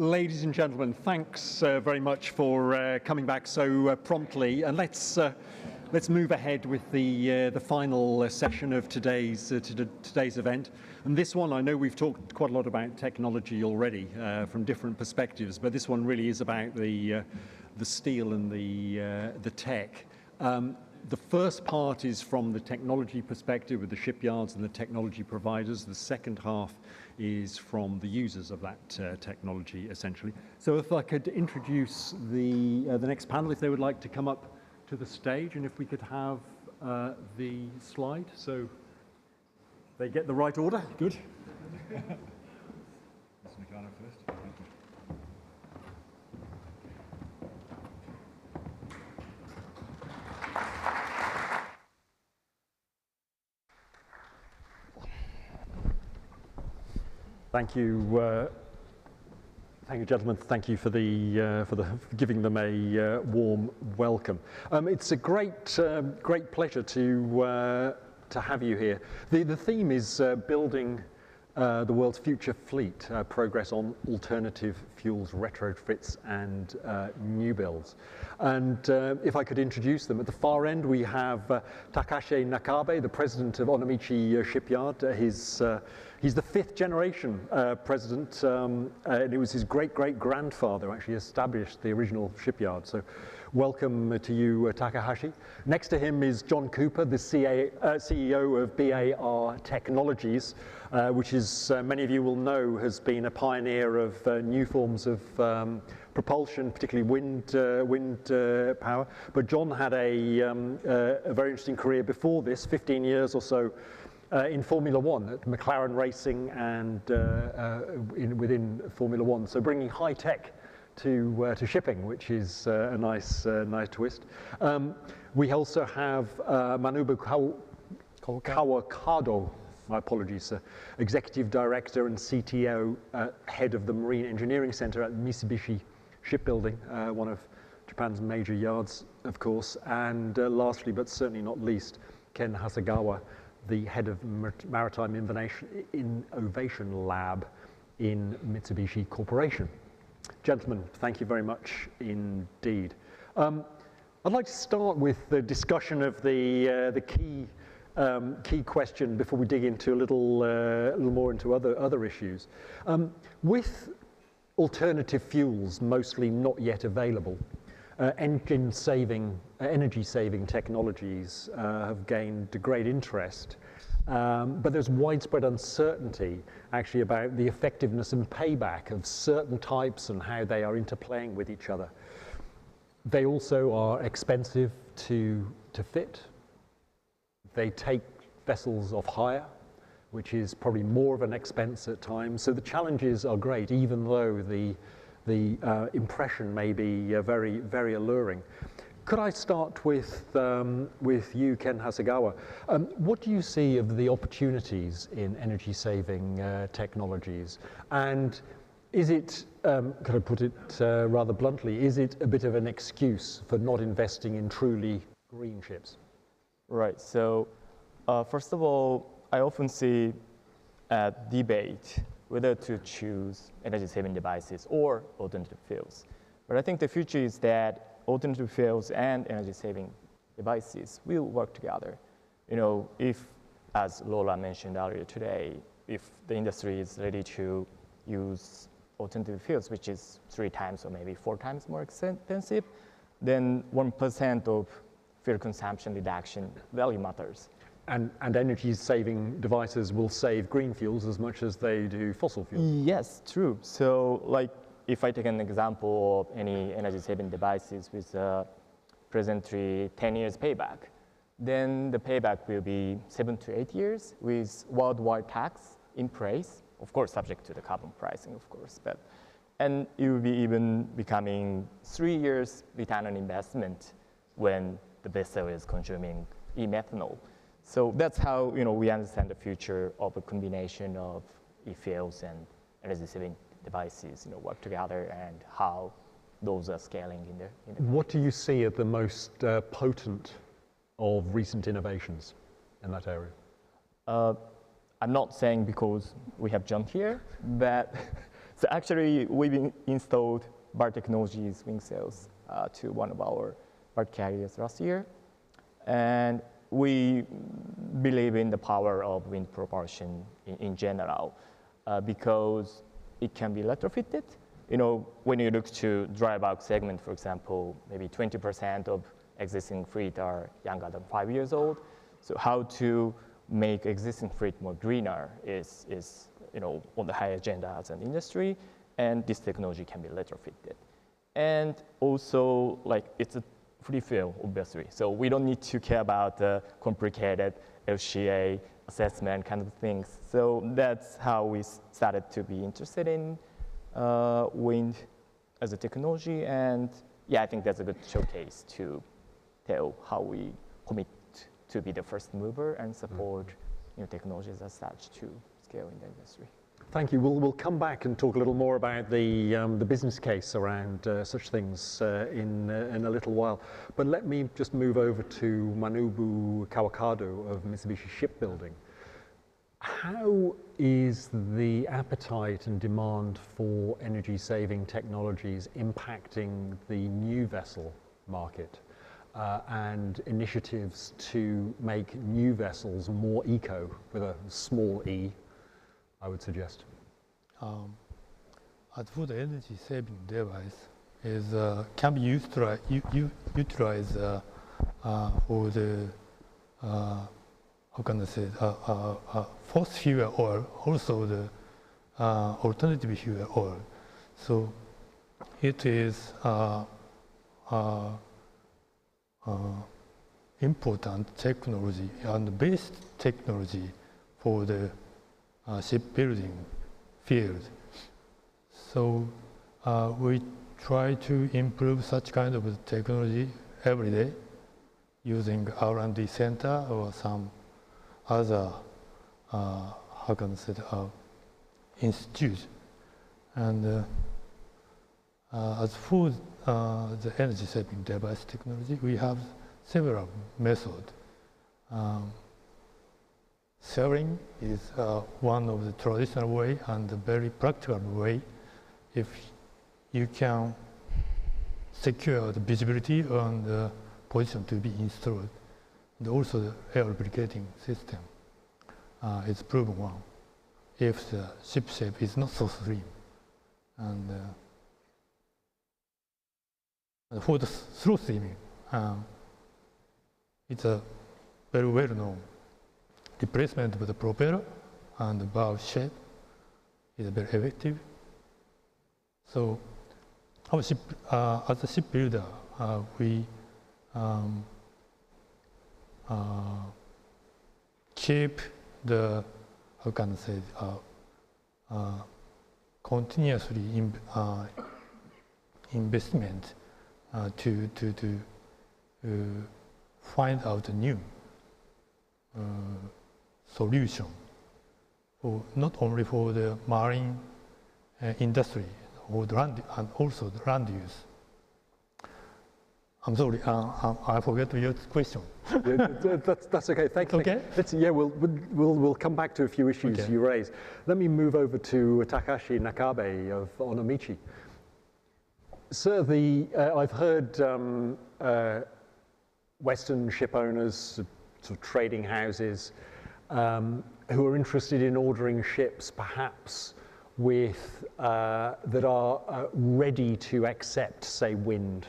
Ladies and gentlemen, thanks very much for coming back so promptly, and let's move ahead with the final session of today's event. And this one, I know we've talked quite a lot about technology already from different perspectives, but this one really is about the steel and the tech. The first part is from the technology perspective with the shipyards and the technology providers. The second half is from the users of that technology, essentially. So if I could introduce the next panel, if they would like to come up to the stage, and if we could have the slide, so they get the right order. Good. Mr. Mikano first. Thank you. Thank you, gentlemen. Thank you for giving them a warm welcome. It's a great pleasure to have you here. The theme is building the world's future fleet, progress on alternative fuels, retrofits, and new builds. And if I could introduce them, at the far end we have Takashi Nakabe, the president of Onomichi Shipyard. He's the fifth generation president, and it was his great-great-grandfather who actually established the original shipyard. So welcome to you, Takahashi. Next to him is John Cooper, the CEO of BAR Technologies, which is, many of you will know, has been a pioneer of new forms of propulsion, particularly wind power. But John had a very interesting career before this, 15 years or so, in Formula One at McLaren Racing and within Formula One. So bringing high tech to shipping, which is a nice twist. We also have Manabu Kawakado, my apologies, Executive Director and CTO, Head of the Marine Engineering Center at Mitsubishi Shipbuilding, one of Japan's major yards, of course. And lastly, but certainly not least, Ken Hasegawa, the Head of Maritime Innovation Lab in Mitsubishi Corporation. Gentlemen, thank you very much indeed. I'd like to start with the discussion of the key question before we dig into a little more into other issues. With alternative fuels mostly not yet available, energy-saving technologies have gained great interest, but there's widespread uncertainty actually about the effectiveness and payback of certain types and how they are interplaying with each other. They also are expensive to fit. They take vessels off hire, which is probably more of an expense at times. So the challenges are great, even though the impression may be very, very alluring. Could I start with you, Ken Hasegawa? What do you see of the opportunities in energy-saving technologies? And is it, could I put it rather bluntly, is it a bit of an excuse for not investing in truly green ships? Right. So, first of all, I often see a debate whether to choose energy-saving devices or alternative fuels. But I think the future is that alternative fuels and energy-saving devices will work together. You know, if, as Lola mentioned earlier today, if the industry is ready to use alternative fuels, which is 3 times or maybe 4 times more expensive, then 1% of fuel consumption reduction value matters. And energy-saving devices will save green fuels as much as they do fossil fuels. Yes, true. So, like, if I take an example of any energy-saving devices with presently 10 years payback, then the payback will be 7 to 8 years with worldwide tax in place, of course, subject to the carbon pricing, of course. And it will be even becoming 3 years return on investment when the vessel is consuming e-methanol. So that's how we understand the future of a combination of e-fuels and energy-saving devices work together, and how those are scaling in the What do you see as the most potent of recent innovations in that area? I'm not saying because we have John here, but So actually, we've installed BAR Technologies wing cells to one of our BAR carriers last year. And we believe in the power of wind propulsion in general because it can be retrofitted. You know, when you look to dry bulk segment, for example, maybe 20% of existing fleet are younger than 5 years old. So how to make existing fleet more greener is you know, on the high agenda as an industry, and this technology can be retrofitted. And also, like, it's a free fuel, obviously. So we don't need to care about the complicated LCA assessment kind of things. So that's how we started to be interested in wind as a technology. And yeah, I think that's a good showcase to tell how we commit to be the first mover and support new technologies as such to scale in the industry. Thank you. We'll come back and talk a little more about the business case around such things in a little while. But let me just move over to Manabu Kawakado of Mitsubishi Shipbuilding. How is the appetite and demand for energy-saving technologies impacting the new vessel market and initiatives to make new vessels more eco with a small e, I would suggest? As for the energy saving device, is can be utilized for the how can I say fossil fuel oil, also the alternative fuel oil. So it is important technology and best technology for the shipbuilding field. So we try to improve such kind of technology every day using R&D center or some other how can I say institute. And as for the energy saving device technology, we have several methods. Sharing is one of the traditional way and a very practical way if you can secure the visibility on the position to be installed. And also the air lubricating system is proven one if the ship shape is not so slim. And for the through steaming, it's a very well known replacement of the propeller and the bow shape is very effective. So our ship, as a shipbuilder, we keep the, how can I say, continuously investment to find out a new solution, for not only for the marine industry or the land, and also the land use. I'm sorry, I forget your question. Yeah, that's okay. Thank you. Okay. Yeah, we'll come back to a few issues you raised. Let me move over to Takashi Nakabe of Onomichi. Sir, I've heard Western ship owners, sort of trading houses, who are interested in ordering ships, perhaps with that are ready to accept, say, wind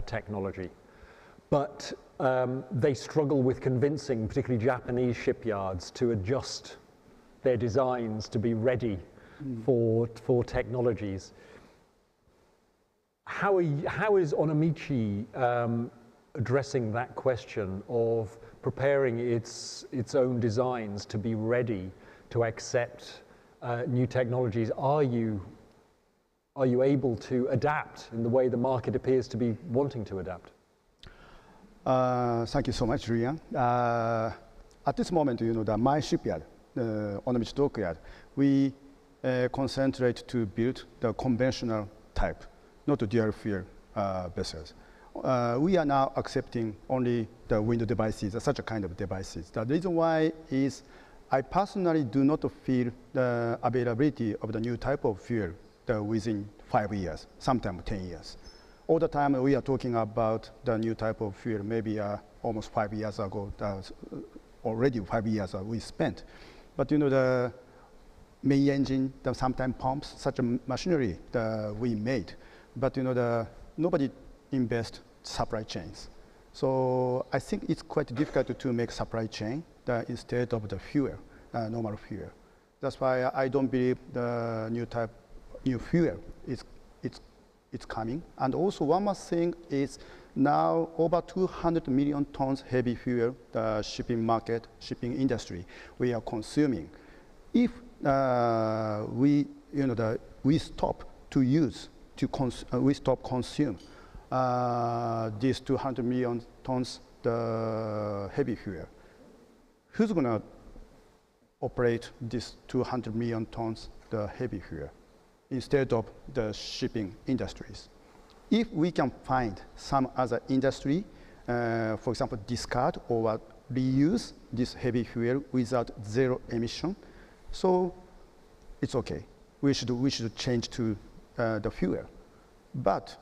technology, but they struggle with convincing, particularly Japanese shipyards, to adjust their designs to be ready for technologies. How is Onomichi addressing that question of preparing its own designs to be ready to accept new technologies? Are you able to adapt in the way the market appears to be wanting to adapt? Thank you so much, Rian. At this moment, my shipyard, Onomichi Dockyard, we concentrate to build the conventional type, not the dual fuel vessels. We are now accepting only the wind devices, such a kind of devices. The reason why is I personally do not feel the availability of the new type of fuel within 5 years, sometimes 10 years. All the time we are talking about the new type of fuel, maybe almost 5 years ago, already 5 years we spent. But the main engine, sometimes pumps, such a machinery we made. But nobody invest supply chains. So I think it's quite difficult to make supply chain instead of the fuel, normal fuel. That's why I don't believe the new fuel it's coming. And also one more thing is now over 200 million tons heavy fuel, the shipping market, shipping industry, we are consuming. If we stop to use, we stop consume these 200 million tons the heavy fuel, who's gonna operate this 200 million tons the heavy fuel instead of the shipping industries? If we can find some other industry, for example, discard or reuse this heavy fuel without zero emission, so it's okay. We should change to the fuel. But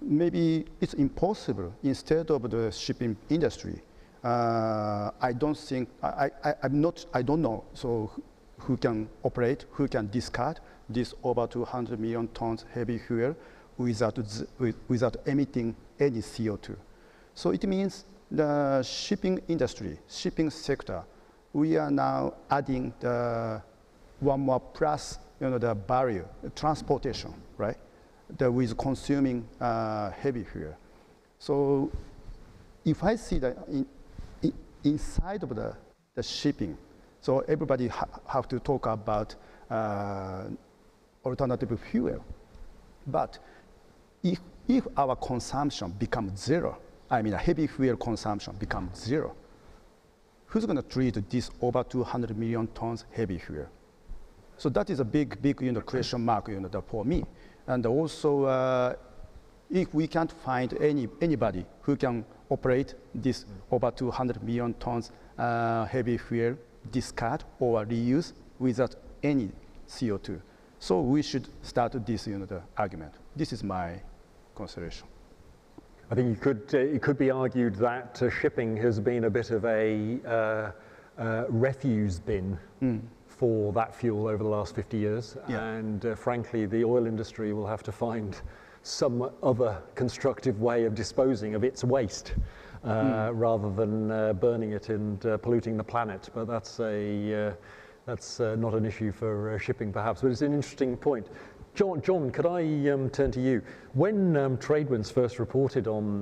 maybe it's impossible instead of the shipping industry. I don't think, I don't know, so who can operate, who can discard this over 200 million tons heavy fuel without emitting any CO2. So it means the shipping industry, shipping sector, we are now adding the one more plus, the barrier, transportation, right? With consuming heavy fuel. So if I see that inside of the shipping, so everybody have to talk about alternative fuel. But if our consumption becomes zero, I mean, heavy fuel consumption becomes zero, who's going to treat this over 200 million tons heavy fuel? So that is a big question mark for me. And also, if we can't find anybody who can operate this over 200 million tons heavy fuel, discard or reuse without any CO2, so we should start this the argument. This is my consideration. I think it could be argued that shipping has been a bit of a refuse bin for that fuel over the last 50 years. Yeah. And frankly, the oil industry will have to find some other constructive way of disposing of its waste rather than burning it and polluting the planet. But that's not an issue for shipping, perhaps. But it's an interesting point. John, could I turn to you? When TradeWinds first reported on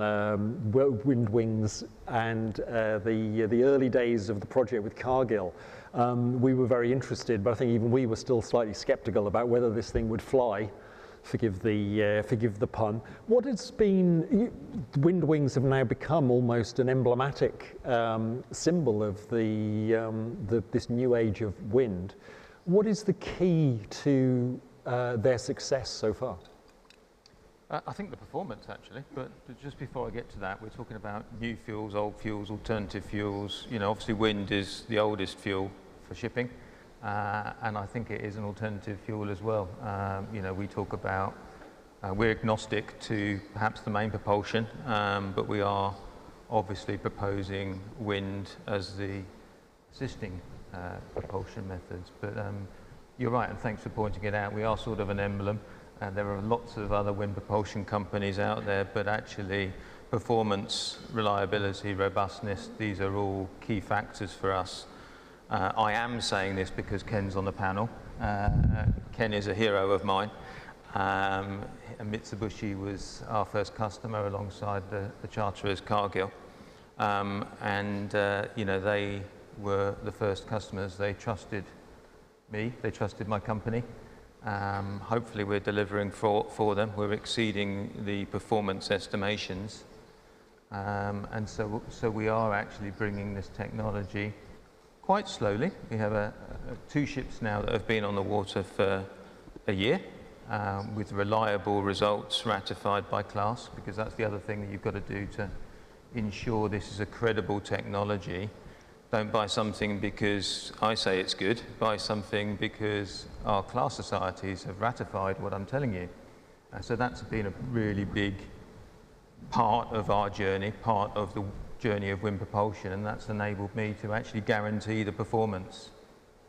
wind wings and the early days of the project with Cargill, we were very interested, but I think even we were still slightly skeptical about whether this thing would fly. Forgive the pun. What has been, wind wings have now become almost an emblematic symbol of this new age of wind. What is the key to their success so far? I think the performance, actually, but just before I get to that, we're talking about new fuels, old fuels, alternative fuels. Obviously wind is the oldest fuel for shipping, and I think it is an alternative fuel as well. We talk about, we're agnostic to perhaps the main propulsion, but we are obviously proposing wind as the assisting propulsion methods. But you're right, and thanks for pointing it out. We are sort of an emblem. There are lots of other wind propulsion companies out there, but actually performance, reliability, robustness, these are all key factors for us. I am saying this because Ken's on the panel. Ken is a hero of mine. Mitsubishi was our first customer alongside the charterers Cargill. They were the first customers. They trusted me, they trusted my company. Hopefully we're delivering for them. We're exceeding the performance estimations. And so we are actually bringing this technology quite slowly. We have 2 ships now that have been on the water for a year with reliable results ratified by class, because that's the other thing that you've got to do to ensure this is a credible technology. Don't buy something because I say it's good. Buy something because our class societies have ratified what I'm telling you. So that's been a really big part of our journey, part of the journey of wind propulsion, and that's enabled me to actually guarantee the performance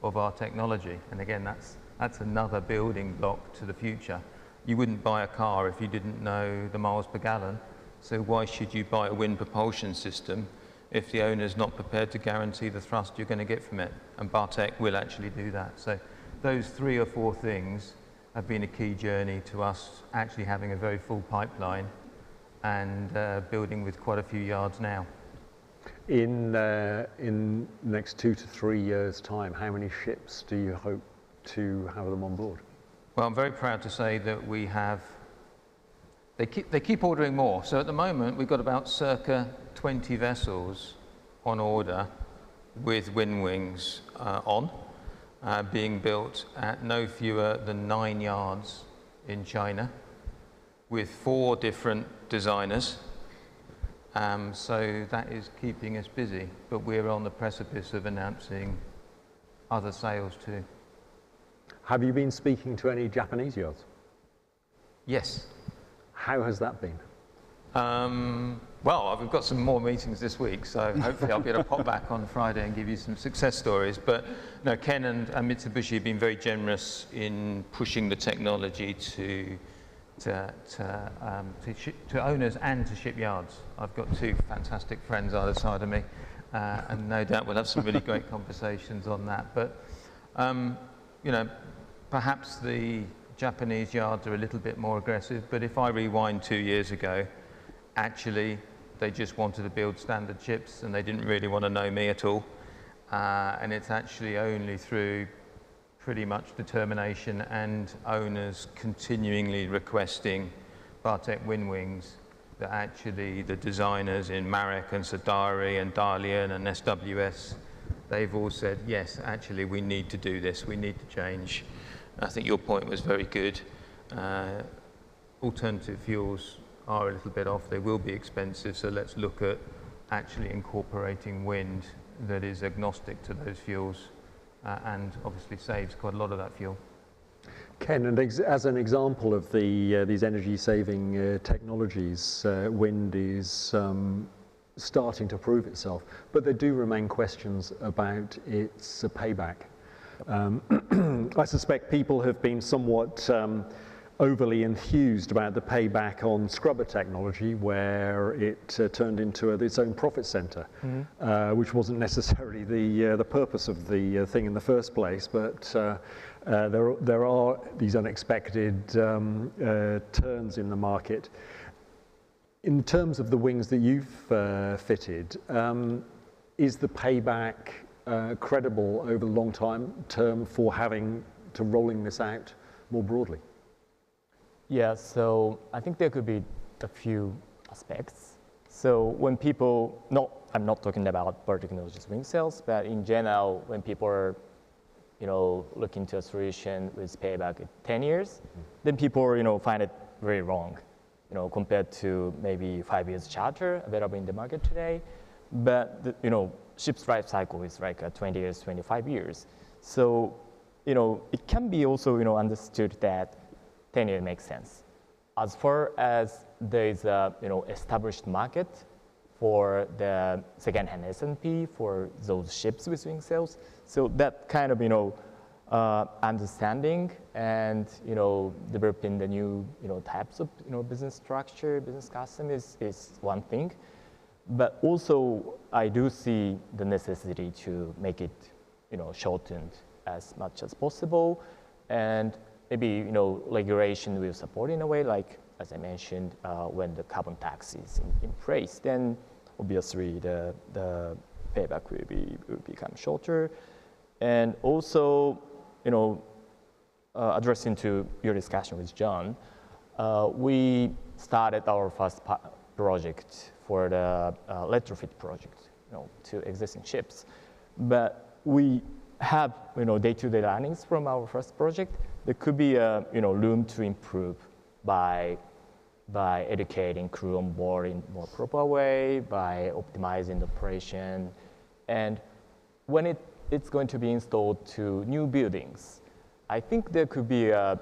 of our technology. And again, that's another building block to the future. You wouldn't buy a car if you didn't know the miles per gallon. So why should you buy a wind propulsion system if the owner's not prepared to guarantee the thrust you're going to get from it? And Bartek will actually do that. So those 3 or 4 things have been a key journey to us actually having a very full pipeline and building with quite a few yards now. In the next 2 to 3 years' time, how many ships do you hope to have them on board? Well, I'm very proud to say that we have, they keep ordering more. So at the moment, we've got about circa 20 vessels on order with wind wings being built at no fewer than 9 yards in China with 4 different designers. So that is keeping us busy, but we're on the precipice of announcing other sales too. Have you been speaking to any Japanese yards? Yes. How has that been? Well, we've got some more meetings this week, so hopefully I'll be able to pop back on Friday and give you some success stories. But no, Ken and Mitsubishi have been very generous in pushing the technology to owners and to shipyards. I've got 2 fantastic friends either side of me, and no doubt we'll have some really great conversations on that. But you know, perhaps the Japanese yards are a little bit more aggressive, but if I rewind 2 years ago, actually they just wanted to build standard ships and they didn't really want to know me at all. And it's actually only through pretty much determination and owners continually requesting Bartek wind wings that actually the designers in Marek and Sadari and Dalian and SWS, they've all said, yes, actually we need to do this, we need to change. I think your point was very good. Alternative fuels are a little bit off, they will be expensive, so let's look at actually incorporating wind that is agnostic to those fuels and obviously saves quite a lot of that fuel. Ken, and as an example of these energy-saving technologies, wind is starting to prove itself, but there do remain questions about its payback. I suspect people have been somewhat overly enthused about the payback on scrubber technology, where it turned into its own profit center, which wasn't necessarily the purpose of the thing in the first place, but there are these unexpected turns in the market. In terms of the wings that you've fitted, is the payback credible over the long term for having to rolling this out more broadly? Yeah, so I think there could be a few aspects. So when people, I'm not talking about Bird Technologies wing cells, but in general, when people are, looking to a solution with payback at 10 years, then people, find it very wrong, compared to maybe 5 years charter available in the market today. But ship's life cycle is like 20 years, 25 years. So, it can be also, understood that 10 years makes sense. As far as there is a, established market for the second-hand S&P for those ships with wing cells, so that kind of, understanding and, developing the new, types of, business structure, business custom is one thing. But also, I do see the necessity to make it, shortened as much as possible, and maybe regulation will support in a way, like as I mentioned, when the carbon tax is in place, then obviously the payback will become shorter, and also addressing to your discussion with John, we started our first project for the retrofit project, to existing ships. But we have, day-to-day learnings from our first project. There could be a, room to improve by educating crew on board in more proper way, by optimizing the operation, and when it's going to be installed to new buildings, I think there could be a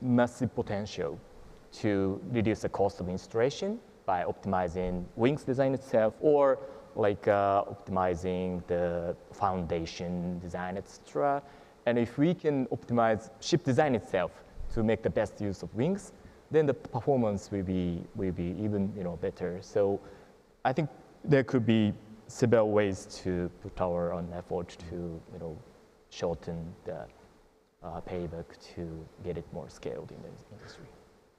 massive potential to reduce the cost of installation by optimizing wings design itself, or like optimizing the foundation design, etc. And if we can optimize ship design itself to make the best use of wings, then the performance will be even better. So I think there could be several ways to put our own effort to shorten the payback to get it more scaled in the industry.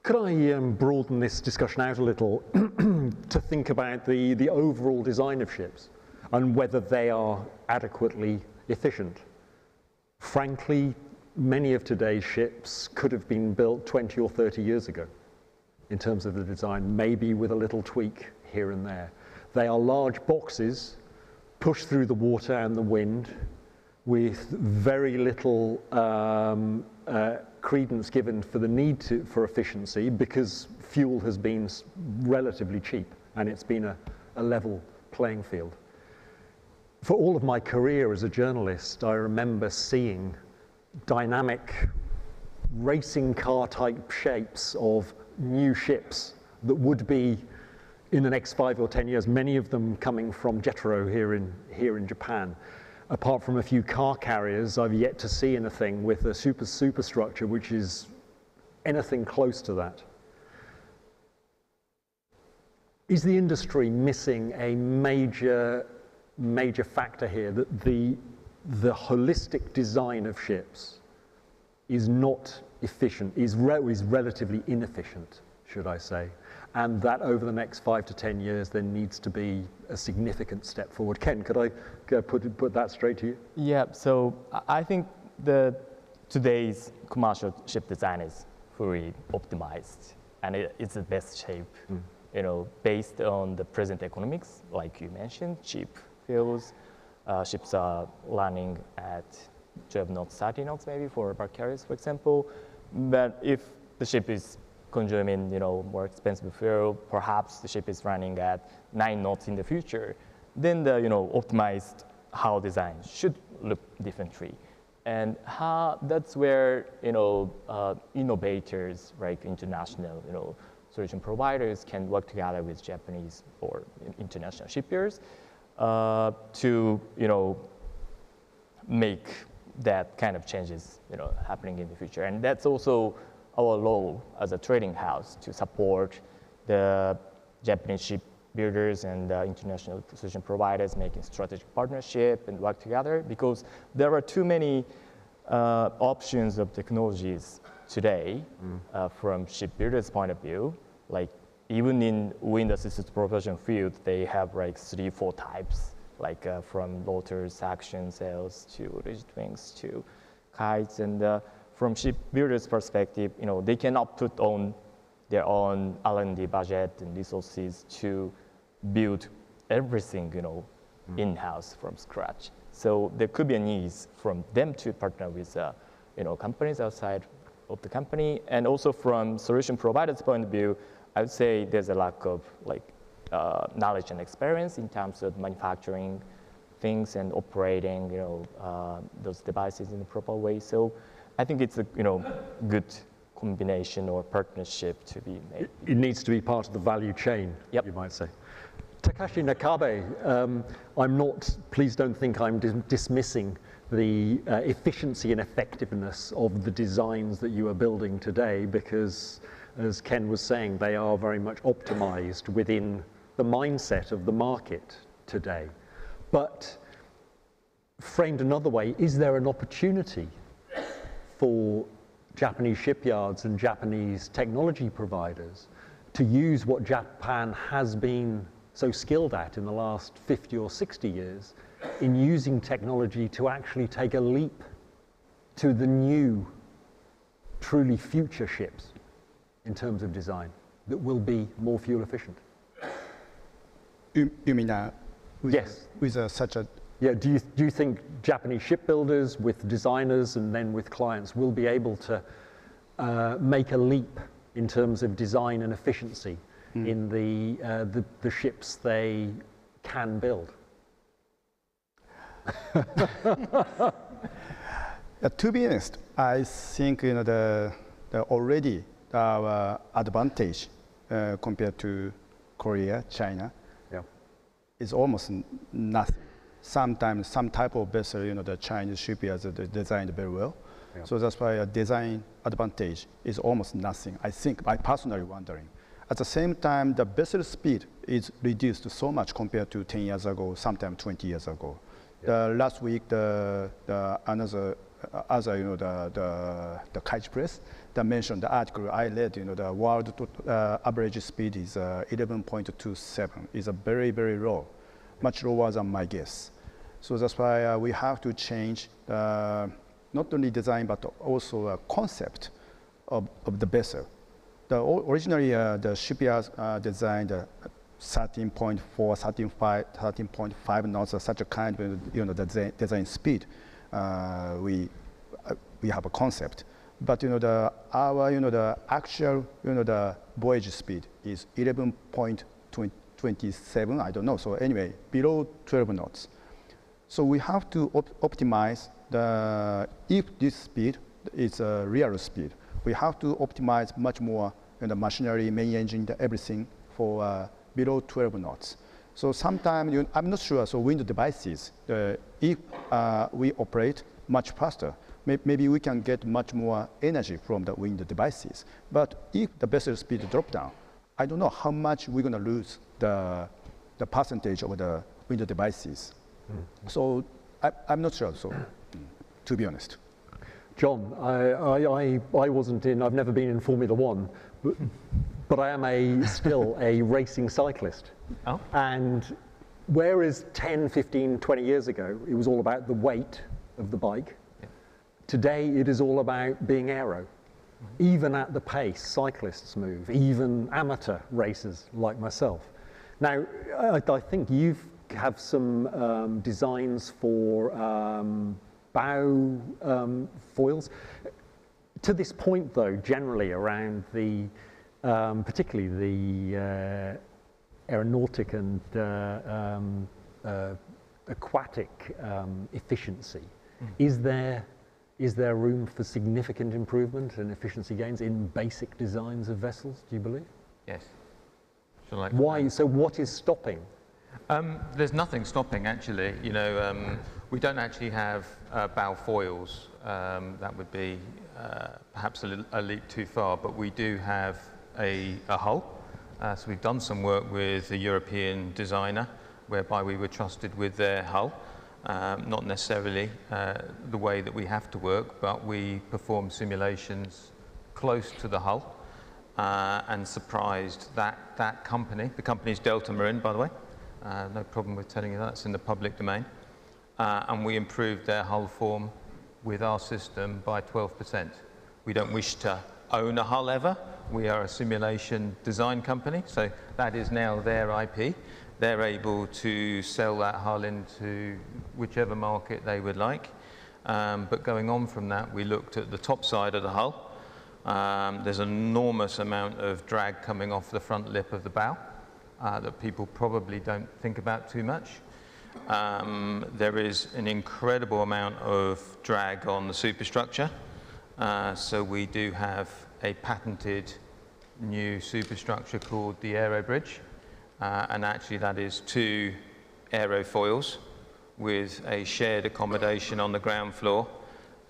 Could I broaden this discussion out a little to think about the overall design of ships and whether they are adequately efficient? Frankly, many of today's ships could have been built 20 or 30 years ago in terms of the design, maybe with a little tweak here and there. They are large boxes pushed through the water and the wind with very little credence given for the need for efficiency, because fuel has been relatively cheap and it's been a level playing field. For all of my career as a journalist, I remember seeing dynamic racing car type shapes of new ships that would be, in the next 5 or 10 years, many of them coming from Jetro here in Japan. Apart from a few car carriers, I've yet to see anything with a superstructure which is anything close to that. Is the industry missing a major factor here, that the holistic design of ships is not efficient, is relatively inefficient, should I say, and that over the next 5 to 10 years there needs to be a significant step forward? Ken, could I put that straight to you? Yeah, so I think today's commercial ship design is fully optimized, and it's the best shape, based on the present economics, like you mentioned, cheap fuels. Ships are running at 12 knots, 30 knots maybe for bulk carriers, for example. But if the ship is consuming, more expensive fuel, perhaps the ship is running at 9 knots in the future, then the, optimized hull design should look differently. And that's where, innovators, like international, solution providers can work together with Japanese or international shipyards to, make that kind of changes, happening in the future. And that's also our role as a trading house, to support the Japanese shipbuilders and international solution providers making strategic partnership and work together, because there are too many options of technologies today from shipbuilders' point of view. Like even in wind-assisted propulsion field, they have like 3-4 types, like from rotors, action sails to rigid wings to kites. And from shipbuilders' perspective, they cannot put on their own R&D budget and resources to build everything, in-house from scratch. So there could be a need from them to partner with, companies outside of the company. And also from solution providers' point of view, I would say there's a lack of knowledge and experience in terms of manufacturing things and operating, those devices in the proper way. So I think it's a good combination or partnership to be made. It needs to be part of the value chain, Yep. You might say. Takashi Nakabe, please don't think I'm dismissing the efficiency and effectiveness of the designs that you are building today, because as Ken was saying, they are very much optimized within the mindset of the market today. But framed another way, is there an opportunity for Japanese shipyards and Japanese technology providers to use what Japan has been so skilled at in the last 50 or 60 years in using technology to actually take a leap to the new, truly future ships in terms of design that will be more fuel efficient? You mean Yes. with such a... Yeah, do you think Japanese shipbuilders with designers and then with clients will be able to make a leap in terms of design and efficiency in the ships they can build? To be honest, I think the already our advantage compared to Korea, China, Yeah. is almost nothing. Sometimes some type of vessel, the Chinese shipyards are designed very well. Yeah. So that's why a design advantage is almost nothing. I think, I personally wondering. At the same time, the vessel speed is reduced so much compared to 10 years ago, sometimes 20 years ago. Yeah. The last week, the Kite Press, that mentioned the article I read, the world average speed is 11.27, is a very, very low, much lower than my guess. So that's why we have to change not only design, but also a concept of the vessel. Originally, the shipyards designed 13.4, 13.5 knots, such a kind of design speed. We have a concept, but the actual the voyage speed is 11.27. I don't know. So anyway, below 12 knots. So we have to optimize if this speed is a real speed. We have to optimize much more the machinery, main engine, everything for below 12 knots. So sometimes, I'm not sure, so wind devices, if we operate much faster, maybe we can get much more energy from the wind devices. But if the vessel speed drop down, I don't know how much we're going to lose the percentage of the wind devices. So I'm not sure, so to be honest. John, I wasn't in, I've never been in Formula One, but I am still a racing cyclist. Oh. And whereas 10, 15, 20 years ago, it was all about the weight of the bike, Yeah. today it is all about being aero. Even at the pace cyclists move, even amateur racers like myself. Now, I think you have some designs for bow foils. To this point, though, generally around the, particularly the aeronautic and aquatic efficiency, is there room for significant improvement and efficiency gains in basic designs of vessels, do you believe? Yes. Shall I- Why? So what is stopping? There's nothing stopping, actually. We don't actually have bow foils. That would be perhaps a leap too far, but we do have a hull. So we've done some work with a European designer, whereby we were trusted with their hull. Not necessarily the way that we have to work, but we perform simulations close to the hull and surprised that company. The company is Delta Marine, by the way. No problem with telling you that, it's in the public domain. And we improved their hull form with our system by 12%. We don't wish to own a hull ever. We are a simulation design company, so that is now their IP. They're able to sell that hull into whichever market they would like. But going on from that, we looked at the top side of the hull. There's an enormous amount of drag coming off the front lip of the bow that people probably don't think about too much. There is an incredible amount of drag on the superstructure. So we do have a patented new superstructure called the Aero Bridge. And actually that is 2 aerofoils with a shared accommodation on the ground floor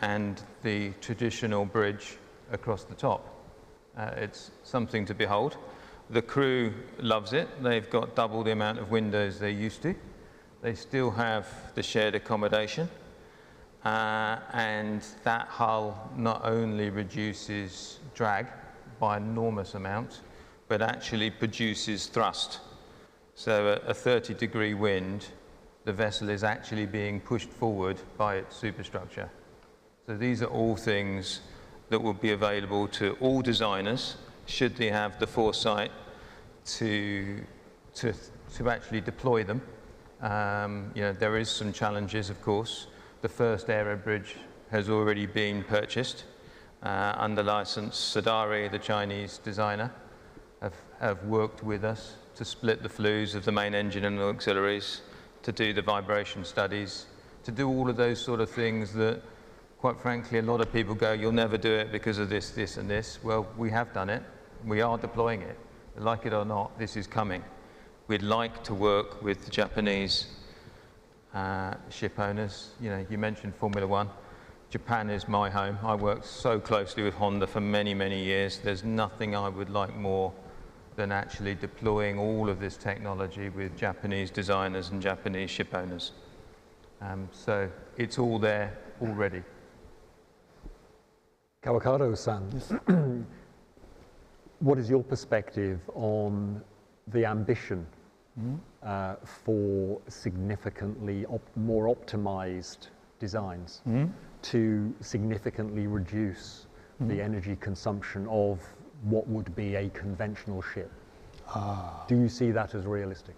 and the traditional bridge across the top. It's something to behold. The crew loves it. They've got double the amount of windows they used to. They still have the shared accommodation. And that hull not only reduces drag by enormous amounts, but actually produces thrust. So at a 30-degree wind, the vessel is actually being pushed forward by its superstructure. So these are all things that will be available to all designers, should they have the foresight to actually deploy them. There is some challenges, of course. The first aero bridge has already been purchased under license. Sadari, the Chinese designer, have worked with us to split the flues of the main engine and the auxiliaries, to do the vibration studies, to do all of those sort of things that, quite frankly, a lot of people go, you'll never do it because of this, this, and this. Well, we have done it. We are deploying it. Like it or not, this is coming. We'd like to work with the Japanese ship owners. You know, you mentioned Formula One. Japan is my home. I worked so closely with Honda for many, many years. There's nothing I would like more than actually deploying all of this technology with Japanese designers and Japanese ship owners. So it's all there already. Kawakado-san, what is your perspective on the ambition for significantly more optimized designs to significantly reduce the energy consumption of what would be a conventional ship? Do you see that as realistic?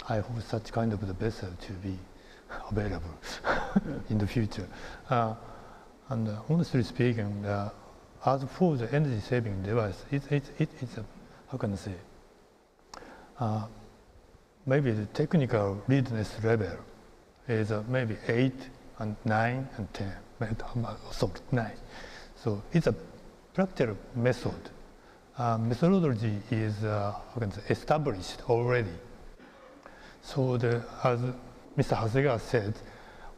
I hope such kind of the vessel to be available in the future. And honestly speaking, as for the energy saving device, it's a, how can I say, maybe the technical readiness level is maybe 8 and 9 and 10, so 9. So it's a practical method. Methodology is how can I say, established already. So as Mr. Hasegawa said,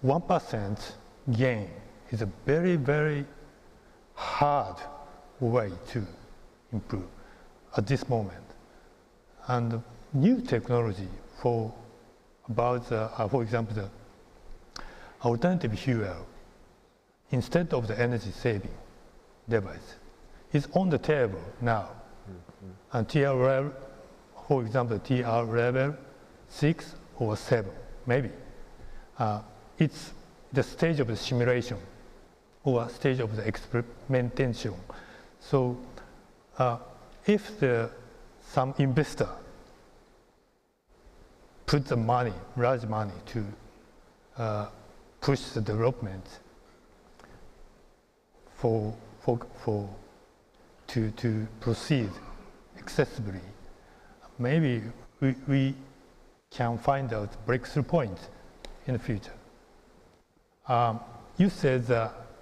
1% gain is a very, very hard way to improve at this moment. And new technology for example, the alternative fuel, instead of the energy saving device, is on the table now. And TR level, for example, TR level 6 or 7, maybe. It's the stage of the simulation or stage of the experimentation. So if some investor put the money, large money, to push the development to proceed excessively, maybe we can find out breakthrough points in the future. You said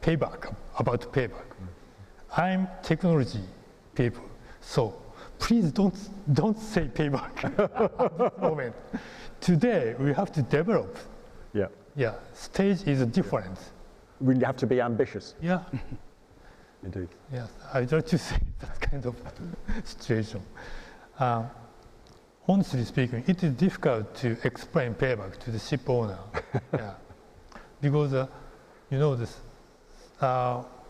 payback, about payback. I'm technology people, so please don't say payback at this moment. Today we have to develop. Yeah. Yeah, stage is different. We have to be ambitious. Yeah. Indeed. Yes, I try to say that kind of situation. Honestly speaking, it is difficult to explain payback to the ship owner. Yeah. Because you know this,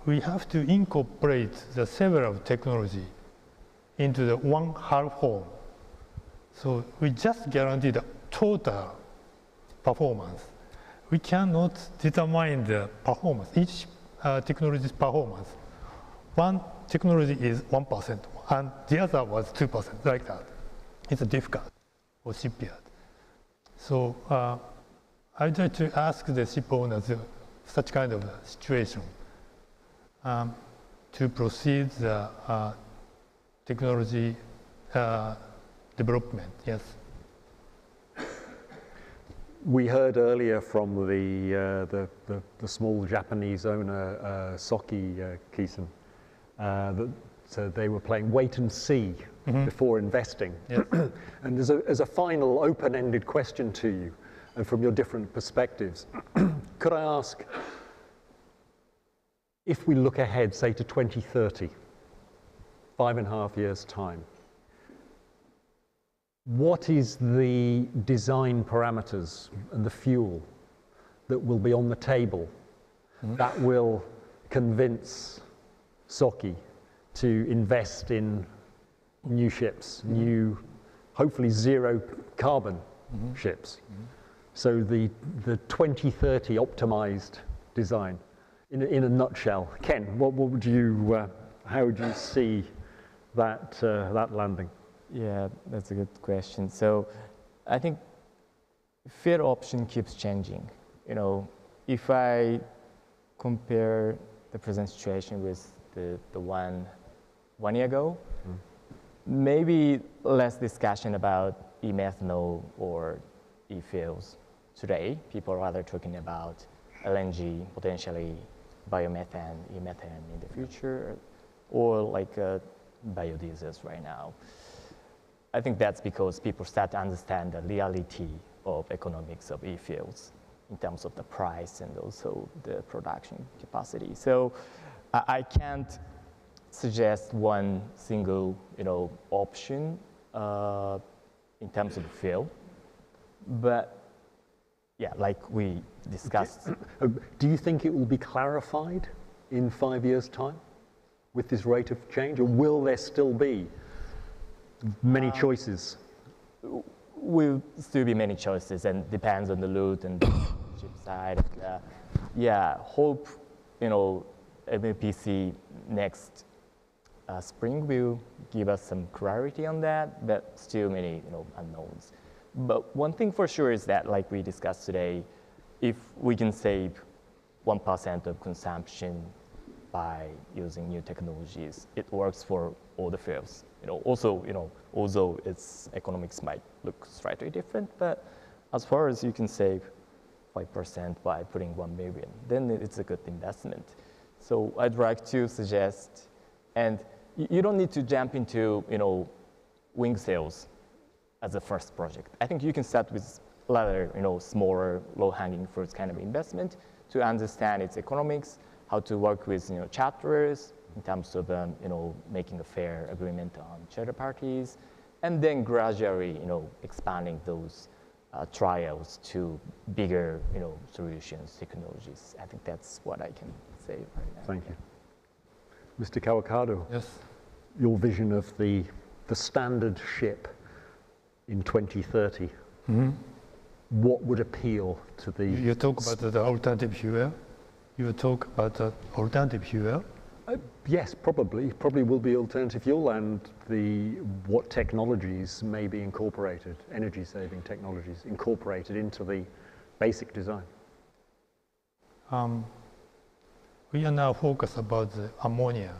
we have to incorporate the several technology into the one hull form. So we just guarantee the total performance. We cannot determine the performance, each technology's performance. One technology is 1% and the other was 2%, like that. It's difficult for shipyard. So I try to ask the ship owners such kind of situation to proceed the technology development, yes. We heard earlier from the small Japanese owner, Soki Kisen, that they were playing wait and see before investing. Yes. And as a final open-ended question to you, and from your different perspectives, could I ask, if we look ahead, say to 2030, 5.5 years' time, what is the design parameters and the fuel that will be on the table that will convince Soki to invest in new ships, new, hopefully zero carbon ships? So the 2030 optimized design, in a nutshell. Ken, what would you, how would you see that landing? Yeah, that's a good question. So I think fuel option keeps changing. You know, if I compare the present situation with the one year ago, maybe less discussion about e-methanol or e-fuels. today, people are rather talking about LNG, potentially biomethane, e-methane in the future, or like biodiesels right now. I think that's because people start to understand the reality of economics of e-fuels in terms of the price and also the production capacity. So I can't suggest one single, option in terms of the fuel, but yeah, like we discussed. Do you think it will be clarified in 5 years' time with this rate of change, or will there still be many choices? Will still be many choices, and depends on the route and the chip side. Hope MEPC next spring will give us some clarity on that, but still many unknowns. But one thing for sure is that, like we discussed today, if we can save 1% of consumption by using new technologies, it works for all the fuels. Also, although its economics might look slightly different, but as far as you can save 5% by putting 1 million, then it's a good investment. So I'd like to suggest, and you don't need to jump into, wing sales as a first project. I think you can start with rather, smaller, low-hanging fruits kind of investment to understand its economics, how to work with, charterers in terms of, making a fair agreement on charter parties, and then gradually, expanding those trials to bigger, solutions, technologies. I think that's what I can say right now. Thank you. Mr. Kawakado, Yes. your vision of the standard ship in 2030, what would appeal to the... You talk about the alternative fuel. You talk about the alternative fuel. Yes, probably will be alternative fuel, and what technologies may be incorporated, energy-saving technologies incorporated into the basic design. We are now focused about the ammonia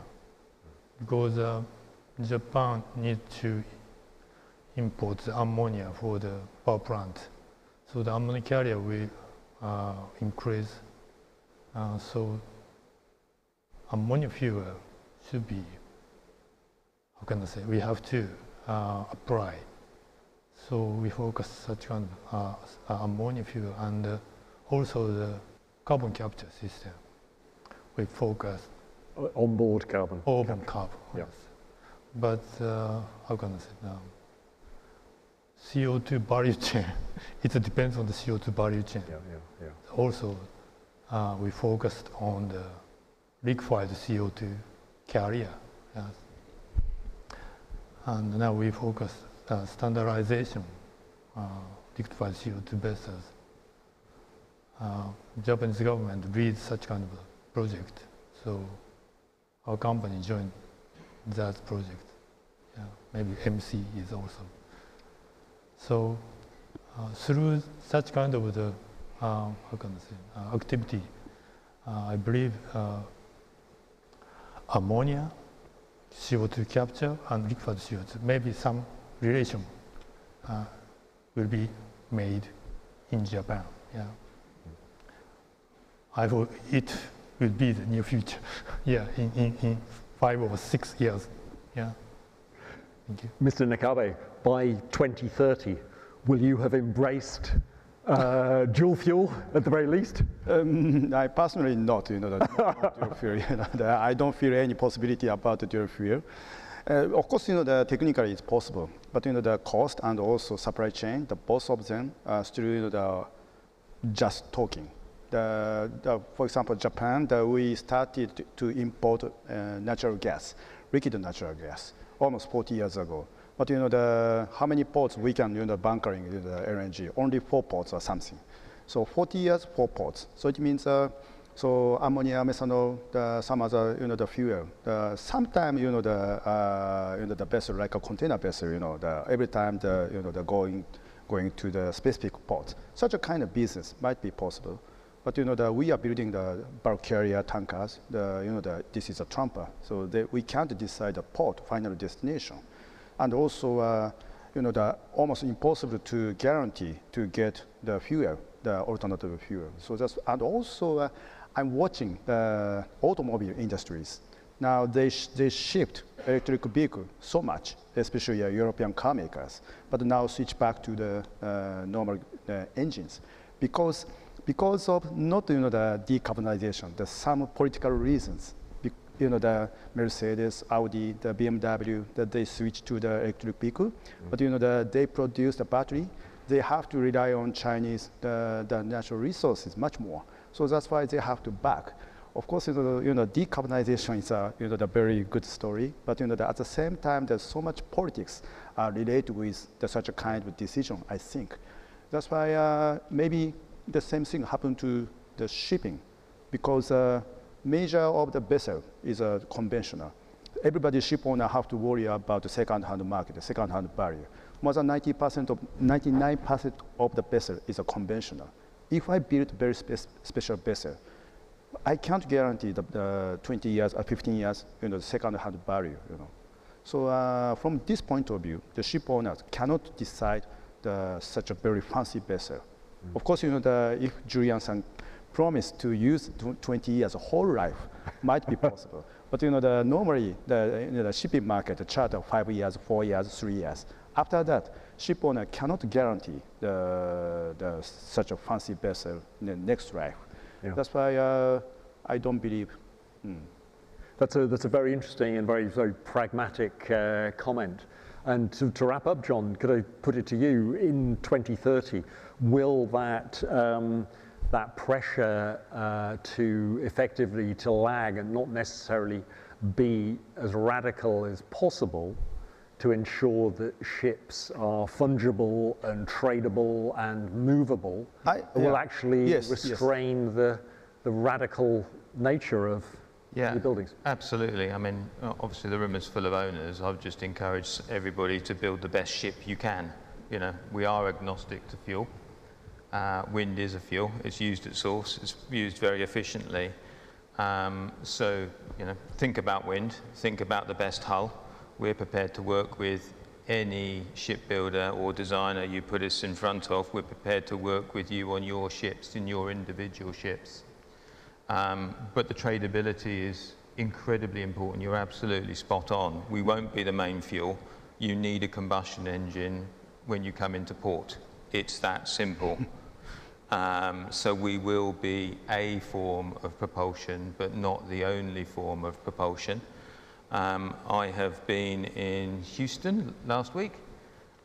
because Japan needs to import the ammonia for the power plant. So the ammonia carrier will increase. So ammonia fuel should be, how can I say, we have to apply. So we focus such kind of ammonia fuel, and also the carbon capture system. We focus Onboard carbon. on carbon. Yeah. Yes. But how can I say now? CO2 value chain. It depends on the CO2 value chain. Yeah. Also, we focused on the liquefied CO2 carrier. Yes. And now we focus standardization, liquefied CO2 vessels. Japanese government leads such kind of a project, so our company joined that project. Yeah, maybe MC is also. So through such kind of the how can I say activity, I believe ammonia, CO2 capture, and liquefied CO2, maybe some relation will be made in Japan. Yeah. I hope it will be the near future. Yeah, in 5 or 6 years. Yeah. Thank you. Mr. Nakabe, by 2030, will you have embraced dual fuel at the very least? I personally not, the dual fuel. I don't feel any possibility about the dual fuel. Of course, the technically it's possible, but the cost and also supply chain, the both of them are still the just talking. For example, Japan, we started to import natural gas, liquid natural gas, almost 40 years ago. But how many ports we can bunkering the LNG? Only 4 ports or something. So 40 years, 4 ports. So it means so ammonia, methanol, some other the fuel. Sometimes the vessel like a container vessel. Every time the going to the specific port. Such a kind of business might be possible. But we are building the bulk carrier tankers. This is a trumper, so we can't decide the port, final destination, and also almost impossible to guarantee to get the fuel the alternative fuel. So that's, and also I'm watching the automobile industries. Now they shipped electric vehicle so much, especially European car makers, but now switch back to the normal engines because of not the decarbonization, there's some political reasons. The Mercedes, Audi, the BMW, that they switch to the electric vehicle, but they produce the battery. They have to rely on Chinese the natural resources much more. So that's why they have to back. Of course, decarbonization is the very good story, but at the same time, there's so much politics related with such a kind of decision, I think. That's why maybe the same thing happened to the shipping, because major of the vessel is conventional. Everybody ship owner have to worry about the second-hand market, the second-hand value. More than 99% of the vessel is a conventional. If I build very special vessel, I can't guarantee the 20 years or 15 years, the second-hand value. So from this point of view, the ship owners cannot decide such a very fancy vessel. Of course, if Julian-san promised to use 20 years, whole life, might be possible. But normally the shipping market, the charter 5 years, 4 years, 3 years. After that, ship owner cannot guarantee such a fancy vessel in the next life. Yeah. That's why I don't believe. That's a very interesting and very, very pragmatic comment. And to wrap up, John, could I put it to you, in 2030, will that that pressure to effectively to lag and not necessarily be as radical as possible to ensure that ships are fungible and tradable and movable will actually restrain the radical nature of the buildings? Absolutely. I mean, obviously the room is full of owners. I've just encouraged everybody to build the best ship you can. We are agnostic to fuel. Wind is a fuel. It's used at source. It's used very efficiently. So, think about wind. Think about the best hull. We're prepared to work with any shipbuilder or designer you put us in front of. We're prepared to work with you on your ships, in your individual ships. But the tradability is incredibly important. You're absolutely spot on. We won't be the main fuel. You need a combustion engine when you come into port. It's that simple. So we will be a form of propulsion, but not the only form of propulsion. I have been in Houston last week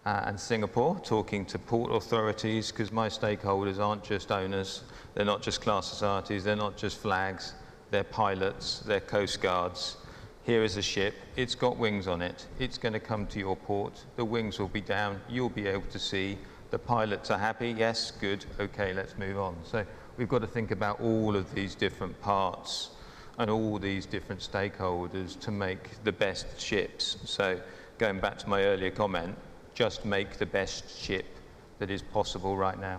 and Singapore talking to port authorities, because my stakeholders aren't just owners, they're not just class societies, they're not just flags, they're pilots, they're coast guards. Here is a ship, it's got wings on it, it's going to come to your port, the wings will be down, you'll be able to see, the pilots are happy, yes, good, okay, let's move on. So we've got to think about all of these different parts and all these different stakeholders to make the best ships. So going back to my earlier comment, just make the best ship that is possible right now.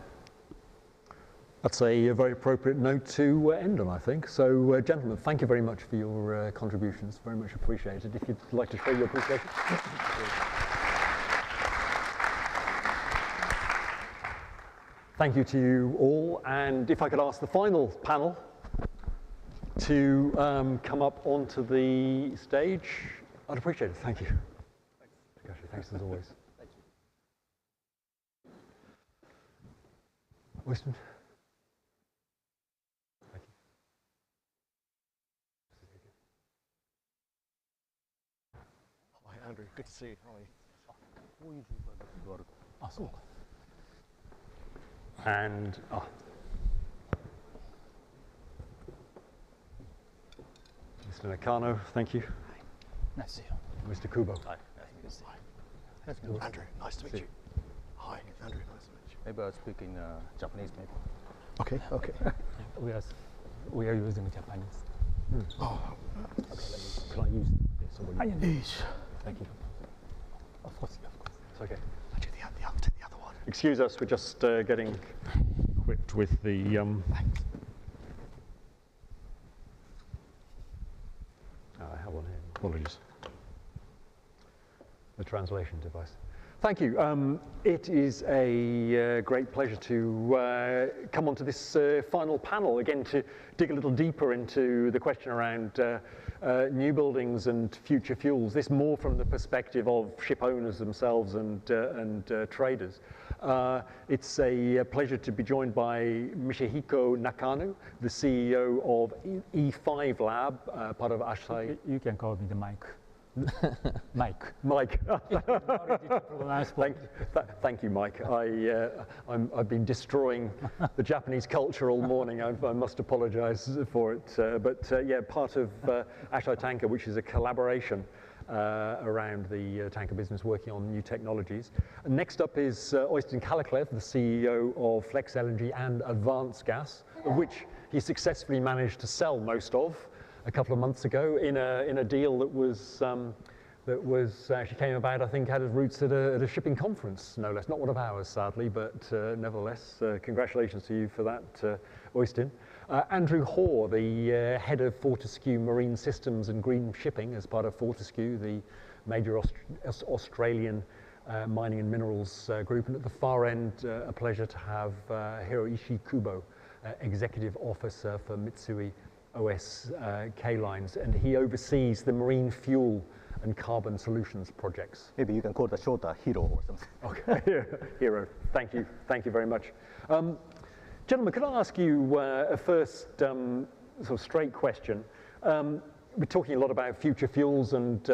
That's a very appropriate note to end on, I think. So, gentlemen, thank you very much for your contributions. Very much appreciated. If you'd like to show your appreciation. Thank you to you all. And if I could ask the final panel to come up onto the stage, I'd appreciate it. Thank you. Thanks. Thanks as always. Thank you. Winston. Thank you. Hi, Andrew. Good to see you. Hi. And Mr. Nakano, thank you. Hi. Nice to see you. Mr. Kubo. Hi. Good to see you. That's good. Andrew, nice to meet you. Hi, Andrew, nice to meet you. Maybe I'll speak in Japanese, maybe. Okay, okay. We are using Japanese. Oh. Okay, can I use this? Thank you. Of course. It's okay. Actually, the other one. Excuse us, we're just getting equipped with the... Thanks. I have one here. Apologies. The translation device. Thank you. It is a great pleasure to come onto this final panel, again to dig a little deeper into the question around new buildings and future fuels, this more from the perspective of ship owners themselves and traders. It's a pleasure to be joined by Michihiko Nakano, the CEO of E5 Lab, part of Asahi. You can call me the Mike. Mike. Mike. Thank you, Mike. I've been destroying the Japanese culture all morning. I must apologize for it. Yeah, part of Asahi Tanker, which is a collaboration around the tanker business working on new technologies. Next up is Øystein Kalleklev, the CEO of Flex LNG and Advanced Gas, of which he successfully managed to sell most of a couple of months ago in a deal that was actually came about, I think, had its roots at a shipping conference, no less. Not one of ours, sadly, but nevertheless, congratulations to you for that, Øystein. Andrew Hoare, the head of Fortescue Marine Systems and Green Shipping as part of Fortescue, the major Australian mining and minerals group. And at the far end, a pleasure to have Hiroishi Kubo, Executive Officer for Mitsui OS-K Lines, and he oversees the marine fuel and carbon solutions projects. Maybe you can call the shorter Hiro or something. Okay, Hiro, thank you very much. Gentlemen, can I ask you a first sort of straight question? We're talking a lot about future fuels and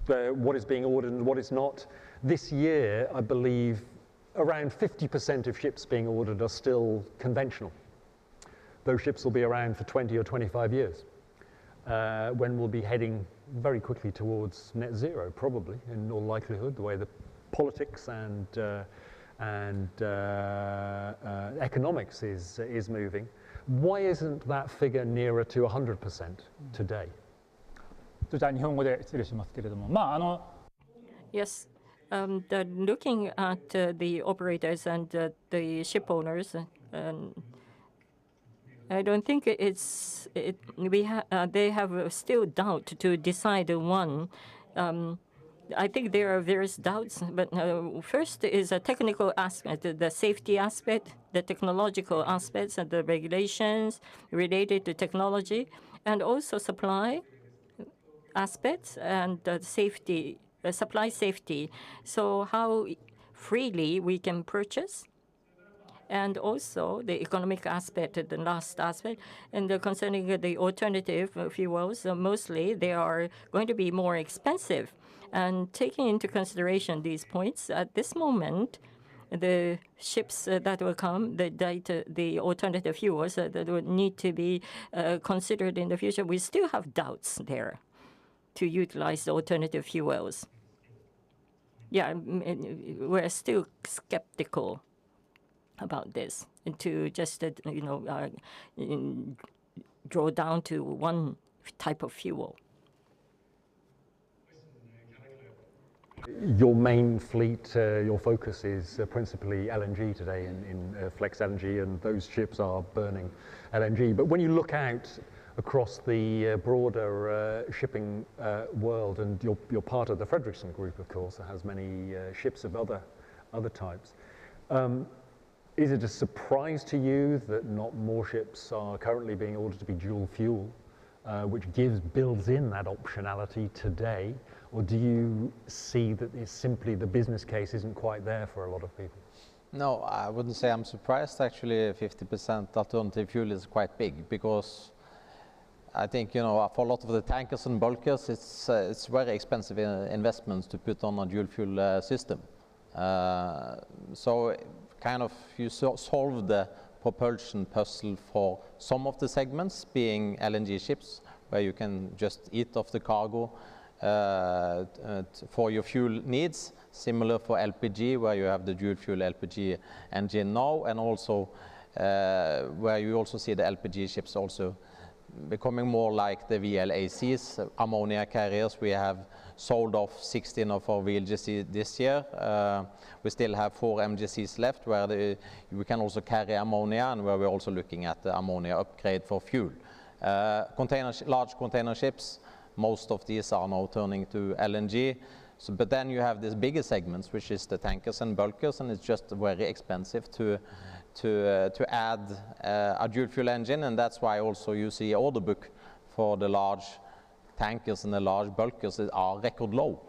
what is being ordered and what is not. This year, I believe, around 50% of ships being ordered are still conventional. Those ships will be around for 20 or 25 years, when we'll be heading very quickly towards net zero, probably, in all likelihood, the way the politics and economics is moving. Why isn't that figure nearer to 100% today? じゃあ日本語で失礼しますけれども、Yes, looking at the operators and the ship owners, I don't think they have still doubt to decide one. I think there are various doubts, but first is a technical aspect, the safety aspect, the technological aspects, and the regulations related to technology, and also supply aspects and safety, supply safety. So how freely we can purchase. And also the economic aspect, the last aspect, and concerning the alternative fuels, mostly they are going to be more expensive. And taking into consideration these points, at this moment, the ships that will come, the alternative fuels that would need to be considered in the future, we still have doubts there to utilize the alternative fuels. Yeah, we're still skeptical about this, and to just draw down to one type of fuel. Your main fleet, your focus is principally LNG today in Flex LNG, and those ships are burning LNG. But when you look out across the broader shipping world, and you're part of the Fredrickson Group, of course, that has many ships of other types. Is it a surprise to you that not more ships are currently being ordered to be dual fuel, which builds in that optionality today? Or do you see that it's simply the business case isn't quite there for a lot of people? No, I wouldn't say I'm surprised. Actually, 50% alternative fuel is quite big, because I think, for a lot of the tankers and bulkers, it's very expensive investments to put on a dual fuel system. So kind of you solve the propulsion puzzle for some of the segments, being LNG ships, where you can just eat off the cargo for your fuel needs. Similar for LPG, where you have the dual fuel LPG engine now, and also where you also see the LPG ships also becoming more like the VLACs, ammonia carriers. We have sold off 16 of our VLGC this year. We still have 4 MGCs left, where we can also carry ammonia, and where we're also looking at the ammonia upgrade for fuel. Large container ships, most of these are now turning to LNG. So, but then you have these bigger segments, which is the tankers and bulkers, and it's just very expensive to add a dual fuel engine, and that's why also you see order book for the large tankers and the large bulkers are record low,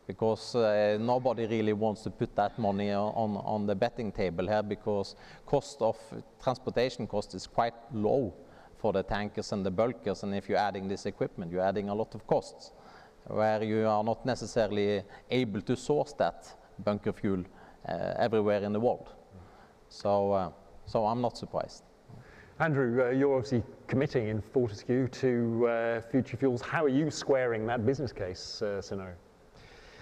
because nobody really wants to put that money on the betting table here, because cost of transportation cost is quite low for the tankers and the bulkers, and if you're adding this equipment, you're adding a lot of costs, where you are not necessarily able to source that bunker fuel everywhere in the world. So I'm not surprised. Andrew, you're obviously committing in Fortescue to future fuels. How are you squaring that business case scenario?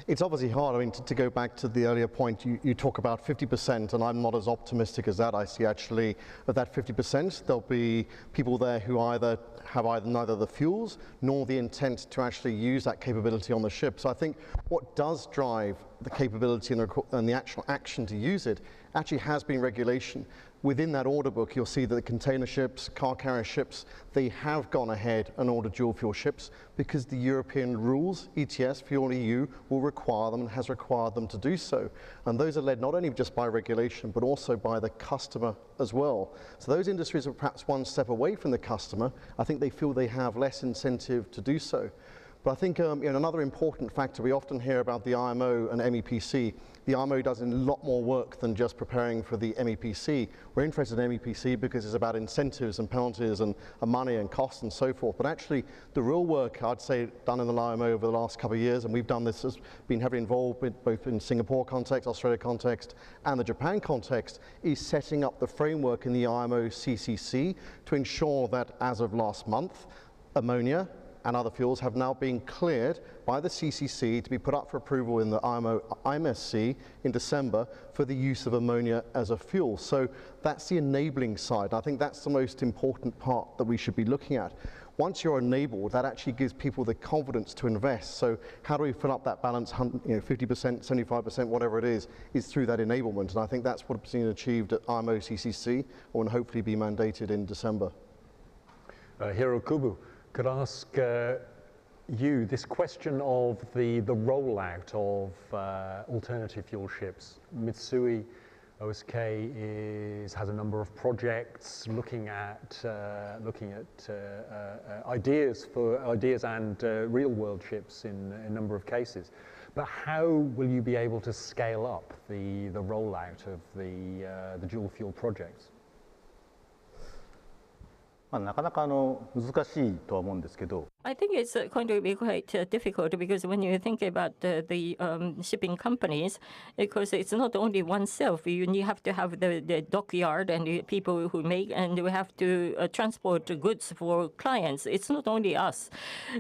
It's obviously hard. I mean, to go back to the earlier point, you talk about 50%, and I'm not as optimistic as that. I see actually of that 50%, there'll be people there who have neither the fuels nor the intent to actually use that capability on the ship. So I think what does drive the capability and the actual action to use it actually has been regulation. Within that order book, you'll see that the container ships, car carrier ships, they have gone ahead and ordered dual fuel ships because the European rules, ETS, Fuel EU, will require them and has required them to do so. And those are led not only just by regulation, but also by the customer as well. So those industries are perhaps one step away from the customer. I think they feel they have less incentive to do so. But I think another important factor, we often hear about the IMO and MEPC. The IMO does a lot more work than just preparing for the MEPC. We're interested in MEPC because it's about incentives and penalties and money and costs and so forth. But actually, the real work, I'd say, done in the IMO over the last couple of years, and we've done this, has been heavily involved with both in Singapore context, Australia context, and the Japan context, is setting up the framework in the IMO CCC to ensure that as of last month, ammonia and other fuels have now been cleared by the CCC to be put up for approval in the IMO IMSC in December for the use of ammonia as a fuel. So that's the enabling side. I think that's the most important part that we should be looking at. Once you're enabled, that actually gives people the confidence to invest. So how do we fill up that balance, 50%, 75%, whatever it is through that enablement. And I think that's what has been achieved at IMO CCC, or will hopefully be mandated in December. Hirokubu, could I ask you this question of the rollout of alternative fuel ships? Mitsui OSK has a number of projects looking at ideas and real world ships in a number of cases. But how will you be able to scale up the rollout of the dual fuel projects? なかなか難しいとは思うんですけど。I think it's going to be quite difficult because when you think about the shipping companies, because it's not only oneself, you have to have the dockyard and the people who make, and we have to transport goods for clients. It's not only us.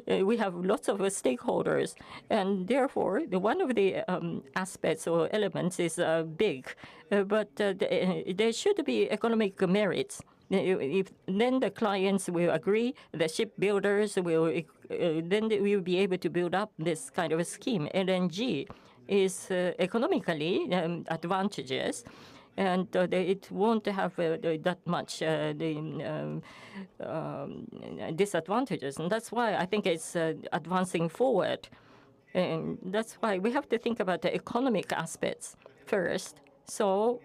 We have lots of stakeholders, and therefore one of the aspects or elements is big, but there should be economic merits. Then the clients will agree, the shipbuilders will, then we will be able to build up this kind of a scheme. LNG is economically advantageous, and it won't have that much disadvantages. And that's why I think it's advancing forward. And that's why we have to think about the economic aspects first. So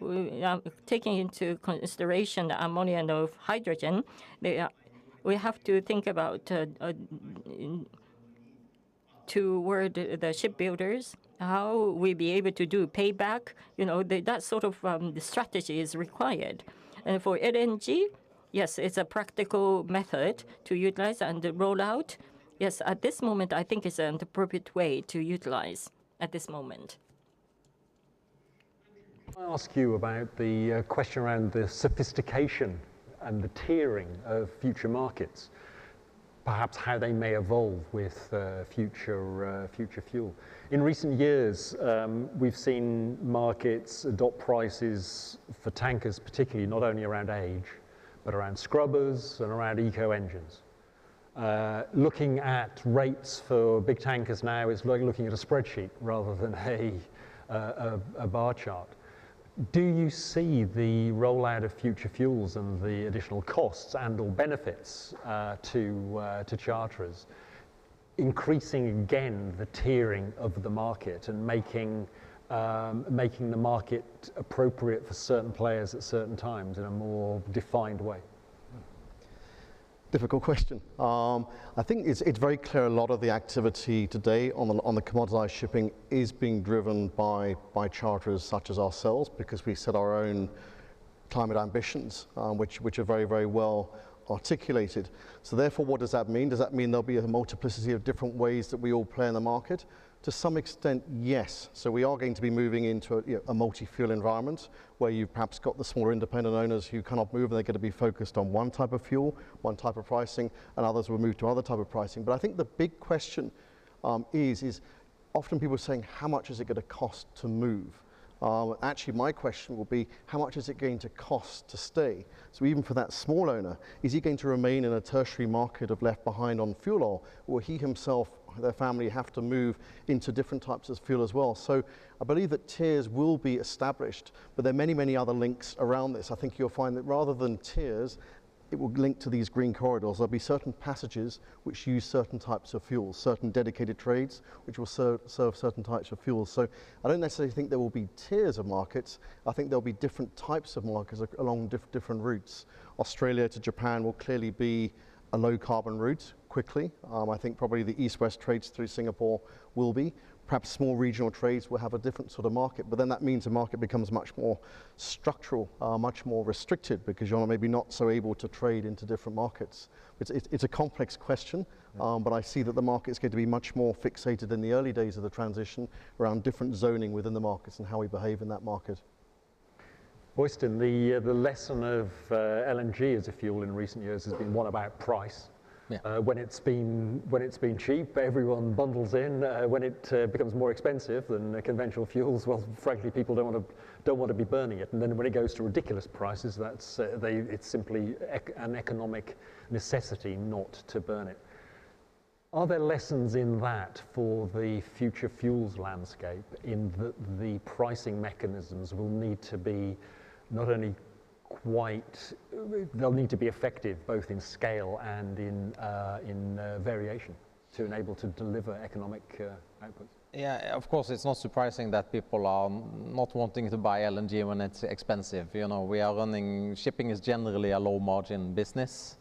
taking into consideration the ammonia and hydrogen, we have to think about toward the shipbuilders, how we be able to do payback. That sort of the strategy is required. And for LNG, yes, it's a practical method to utilize and roll out. Yes, at this moment, I think it's an appropriate way to utilize at this moment. I ask you about the question around the sophistication and the tiering of future markets, perhaps how they may evolve with future fuel. In recent years, we've seen markets adopt prices for tankers, particularly not only around age, but around scrubbers and around eco engines. Looking at rates for big tankers now is like looking at a spreadsheet rather than a bar chart. Do you see the rollout of future fuels and the additional costs and/or benefits to charterers increasing again the tiering of the market and making the market appropriate for certain players at certain times in a more defined way? Difficult question. I think it's very clear a lot of the activity today on the commoditized shipping is being driven by charterers such as ourselves, because we set our own climate ambitions, which are very, very well articulated. So therefore, what does that mean? Does that mean there'll be a multiplicity of different ways that we all play in the market? To some extent, yes. So we are going to be moving into a multi-fuel environment where you've perhaps got the smaller independent owners who cannot move, and they're going to be focused on one type of fuel, one type of pricing, and others will move to other type of pricing. But I think the big question is often people are saying, how much is it going to cost to move? Actually, my question will be, how much is it going to cost to stay? So even for that small owner, is he going to remain in a tertiary market of left behind on fuel oil, or he himself, their family, have to move into different types of fuel as well? So I believe that tiers will be established, but there are many, many other links around this. I think you'll find that rather than tiers, it will link to these green corridors. There'll be certain passages which use certain types of fuels, certain dedicated trades which will serve certain types of fuels. So I don't necessarily think there will be tiers of markets. I think there'll be different types of markets along different routes. Australia to Japan will clearly be a low carbon route quickly. I think probably the east-west trades through Singapore will be. Perhaps small regional trades will have a different sort of market, but then that means the market becomes much more structural, much more restricted, because you're maybe not so able to trade into different markets. It's a complex question, but I see that the market is going to be much more fixated in the early days of the transition around different zoning within the markets and how we behave in that market. Royston, the lesson of LNG as a fuel in recent years has been one about price. Yeah. When it's been cheap, everyone bundles in. When it becomes more expensive than conventional fuels, well, frankly, people don't want to be burning it. And then when it goes to ridiculous prices, it's simply an economic necessity not to burn it. Are there lessons in that for the future fuels landscape, in that the pricing mechanisms will need to be not only they'll need to be effective both in scale and in variation to enable to deliver economic outputs? Yeah, of course, it's not surprising that people are not wanting to buy LNG when it's expensive. You know, shipping is generally a low margin business.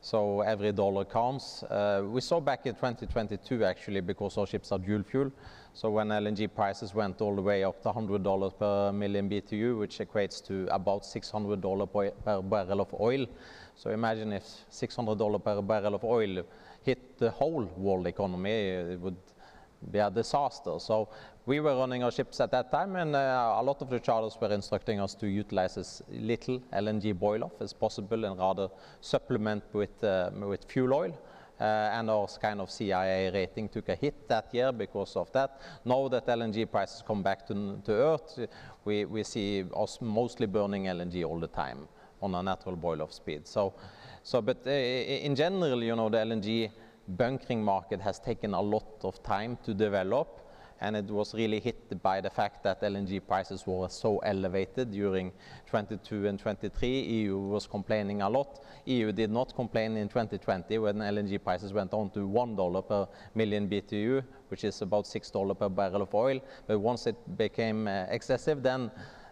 So every dollar counts. We saw back in 2022, actually, because our ships are dual fuel. So when LNG prices went all the way up to $100 per million BTU, which equates to about $600 per barrel of oil. So imagine if $600 per barrel of oil hit the whole world economy, it would be a disaster. So we were running our ships at that time, and a lot of the charters were instructing us to utilize as little LNG boil-off as possible and rather supplement with fuel oil. And our kind of CIA rating took a hit that year because of that. Now that LNG prices come back to earth, we see us mostly burning LNG all the time on a natural boil-off speed. But in general, you know, the LNG bunkering market has taken a lot of time to develop, and it was really hit by the fact that LNG prices were so elevated during 22 and 23. EU was complaining a lot. EU did not complain in 2020 when LNG prices went on to $1 per million BTU, which is about $6 per barrel of oil. But once it became excessive, then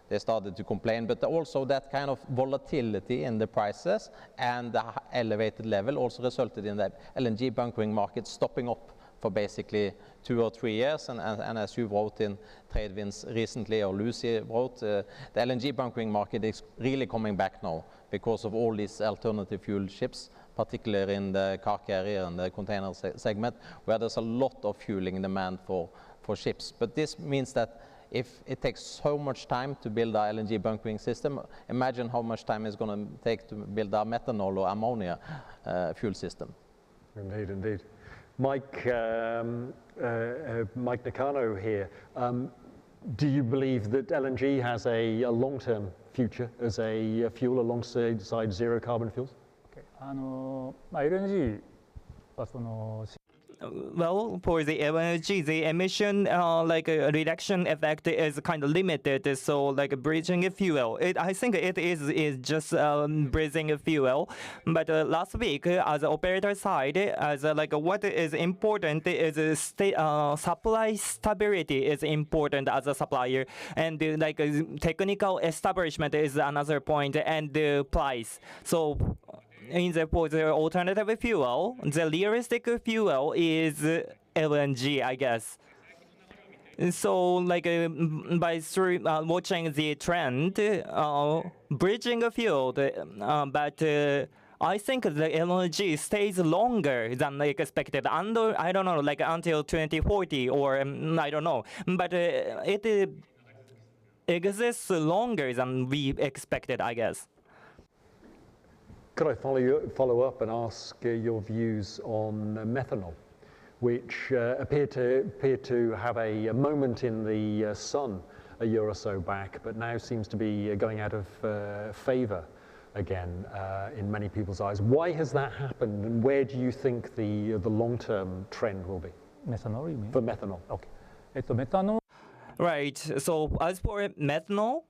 they started to complain. But also that kind of volatility in the prices and the elevated level also resulted in that LNG bunkering market stopping up for basically 2 or 3 years. And as you wrote in TradeWinds recently, or Lucy wrote, the LNG bunkering market is really coming back now because of all these alternative fuel ships, particularly in the car carrier and the container segment, where there's a lot of fueling demand for ships. But this means that if it takes so much time to build our LNG bunkering system, imagine how much time it's going to take to build our methanol or ammonia fuel system. Indeed, indeed. Mike Nakano here. Do you believe that LNG has a long-term future as a fuel alongside zero carbon fuels? LNG はその well, for the LNG, the emission reduction effect is kind of limited. So like bridging fuel, I think it is just bridging fuel. But last week, as an operator side, as what is important is supply stability is important as a supplier, and technical establishment is another point, and the price. So for the alternative fuel, the realistic fuel is LNG, I guess. So by watching the trend, bridging a field, but I think the LNG stays longer than expected. I don't know, until 2040 or I don't know, but it exists longer than we expected, I guess. Could I follow up and ask your views on methanol, which appear to have a moment in the sun a year or so back, but now seems to be going out of favor again in many people's eyes. Why has that happened, and where do you think the long-term trend will be? Methanol, you mean? For methanol. Okay. Methanol. Right. So as for methanol,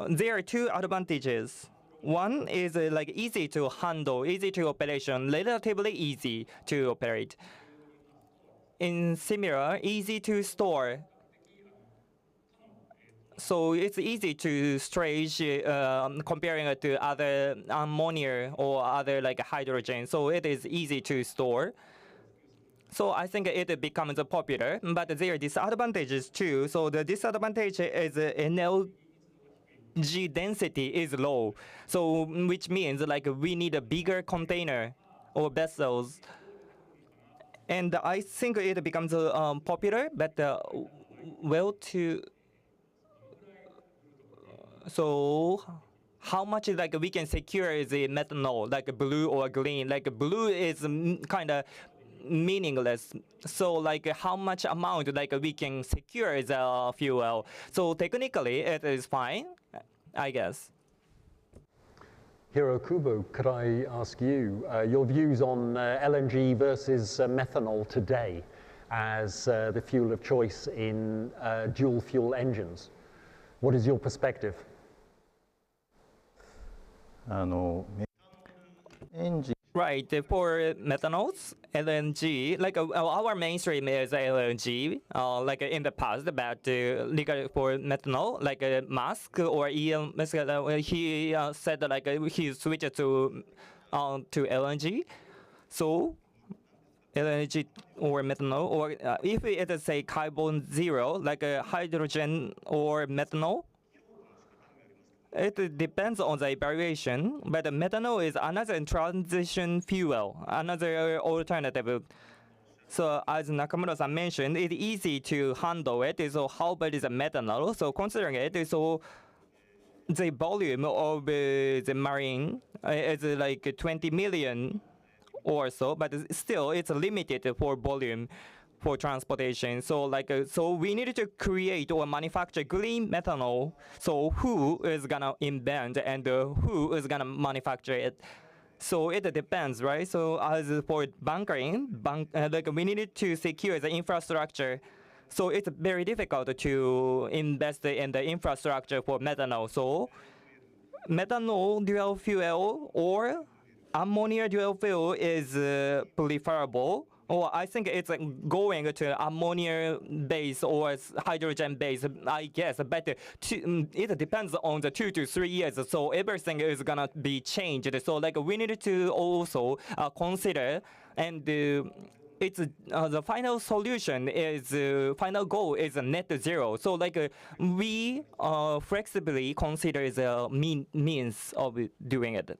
there are two advantages. One is easy to handle, easy to operation, relatively easy to operate. In similar, easy to store. So it's easy to storage comparing it to other ammonia or other hydrogen. So it is easy to store. So I think it becomes popular, but there are disadvantages too. So the disadvantage is energy density is low, so which means we need a bigger container or vessels, and I think it becomes popular, but so how much we can secure the methanol, blue or green? Blue is kind of meaningless. So how much amount we can secure the fuel? So technically it is fine, I guess. Hiro Kubo, could I ask you your views on LNG versus methanol today as the fuel of choice in dual fuel engines? What is your perspective? Engine. Right, for methanols, LNG, our mainstream is LNG, in the past, but for methanol, Musk or Elon Musk, he said he switched to LNG. So LNG or methanol, or if it is a carbon zero, hydrogen or methanol, it depends on the evaluation, but methanol is another transition fuel, another alternative. So as Nakamura-san mentioned, it's easy to handle it. So how big is the methanol? So considering it, so the volume of the marine is 20 million or so, but still it's limited for volume for transportation. So so we needed to create or manufacture green methanol. So who is gonna invent and who is gonna manufacture it? So it depends, right? So as for bunkering, we needed to secure the infrastructure. So it's very difficult to invest in the infrastructure for methanol. So methanol dual fuel or ammonia dual fuel is preferable. Or I think it's going to ammonia base or hydrogen base, I guess. But it depends on the 2 to 3 years. So everything is gonna be changed. So we need to also consider, and it's the final solution is final goal is net zero. So we flexibly consider the means of doing it.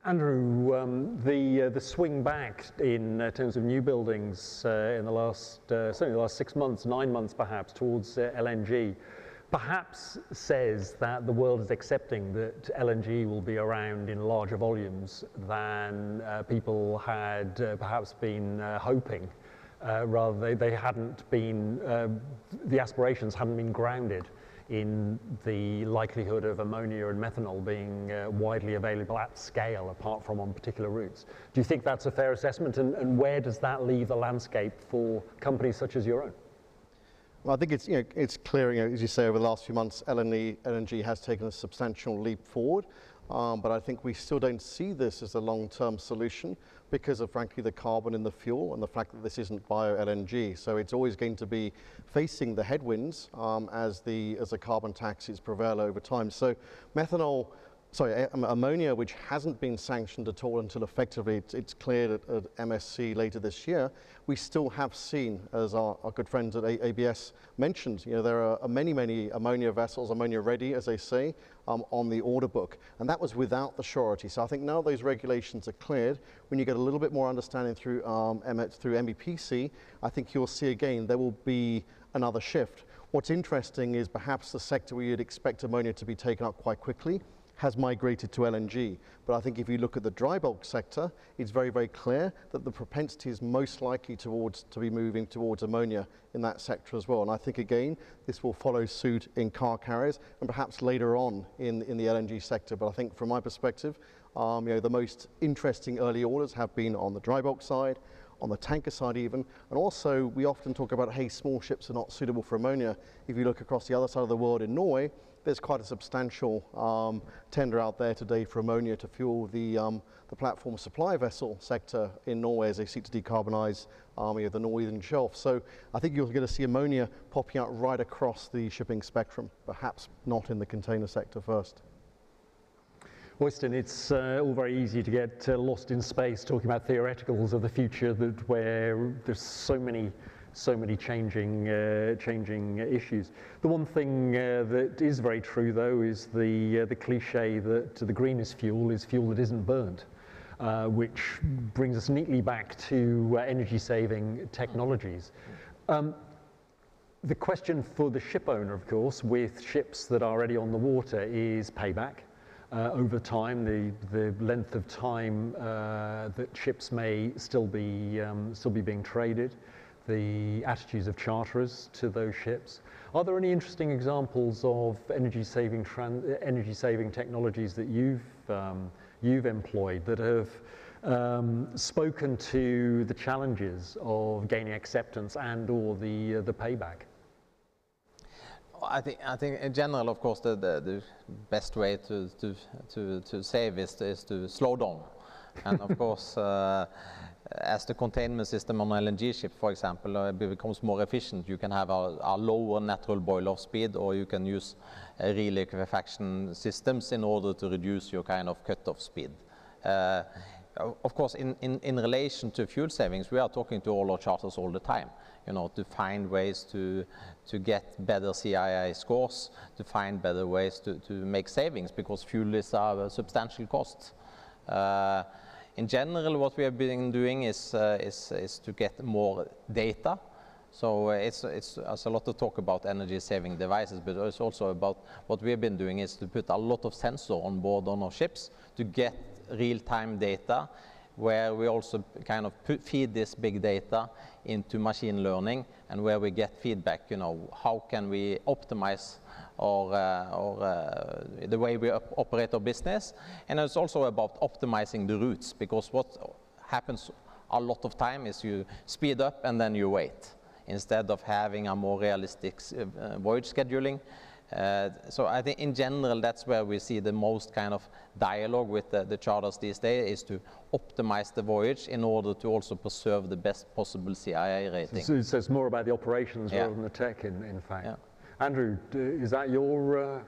Andrew, the swing back in terms of new buildings in the last, certainly the last 6 months, 9 months perhaps, towards LNG, perhaps says that the world is accepting that LNG will be around in larger volumes than people had perhaps been hoping. Rather, they hadn't been, the aspirations hadn't been grounded in the likelihood of ammonia and methanol being widely available at scale, apart from on particular routes. Do you think that's a fair assessment, and where does that leave the landscape for companies such as your own? Well, I think it's, it's clear, as you say, over the last few months, LNG has taken a substantial leap forward. But I think we still don't see this as a long-term solution because of, frankly, the carbon in the fuel and the fact that this isn't bio-LNG. So it's always going to be facing the headwinds as the carbon taxes prevail over time. So ammonia, which hasn't been sanctioned at all until effectively it's cleared at MSC later this year, we still have seen, as our good friends at ABS mentioned, there are many ammonia vessels, ammonia ready, as they say, on the order book. And that was without the surety. So I think now those regulations are cleared, when you get a little bit more understanding through MEPC, I think you'll see again there will be another shift. What's interesting is perhaps the sector where you'd expect ammonia to be taken up quite quickly has migrated to LNG. But I think if you look at the dry bulk sector, it's very, very clear that the propensity is most likely to be moving towards ammonia in that sector as well. And I think, again, this will follow suit in car carriers and perhaps later on in the LNG sector. But I think from my perspective, the most interesting early orders have been on the dry bulk side, on the tanker side even, and also we often talk about, hey, small ships are not suitable for ammonia. If you look across the other side of the world in Norway, there's quite a substantial tender out there today for ammonia to fuel the platform supply vessel sector in Norway as they seek to decarbonise the Norwegian shelf. So I think you're going to see ammonia popping out right across the shipping spectrum, perhaps not in the container sector first. Royston, it's all very easy to get lost in space talking about theoreticals of the future where there's so many changing issues. The one thing that is very true, though, is the cliche that the greenest fuel is fuel that isn't burnt, which brings us neatly back to energy-saving technologies. The question for the ship owner, of course, with ships that are already on the water is payback. Over time, the length of time that ships may still be being traded, the attitudes of charterers to those ships. Are there any interesting examples of energy-saving technologies that you've employed that have spoken to the challenges of gaining acceptance and/or the payback? I think in general, of course, the best way to save is to slow down, and of course, as the containment system on an LNG ship, for example, becomes more efficient, you can have a lower natural boil-off speed, or you can use reliquefaction systems in order to reduce your kind of cut-off speed. Of course, in relation to fuel savings, we are talking to all our charters all the time, to find ways to get better CII scores, to find better ways to make savings, because fuel is a substantial cost. In general, what we have been doing is to get more data. So it's a lot of talk about energy-saving devices, but it's also about what we have been doing is to put a lot of sensor on board on our ships to get real-time data, where we also kind of feed this big data into machine learning, and where we get feedback, how can we optimize the way we operate our business. And it's also about optimizing the routes, because what happens a lot of time is you speed up and then you wait, instead of having a more realistic voyage scheduling. So I think in general, that's where we see the most kind of dialogue with the charters these days, is to optimize the voyage in order to also preserve the best possible CII rating. So it's more about the operations rather than the tech, in fact. Yeah. Andrew, is that your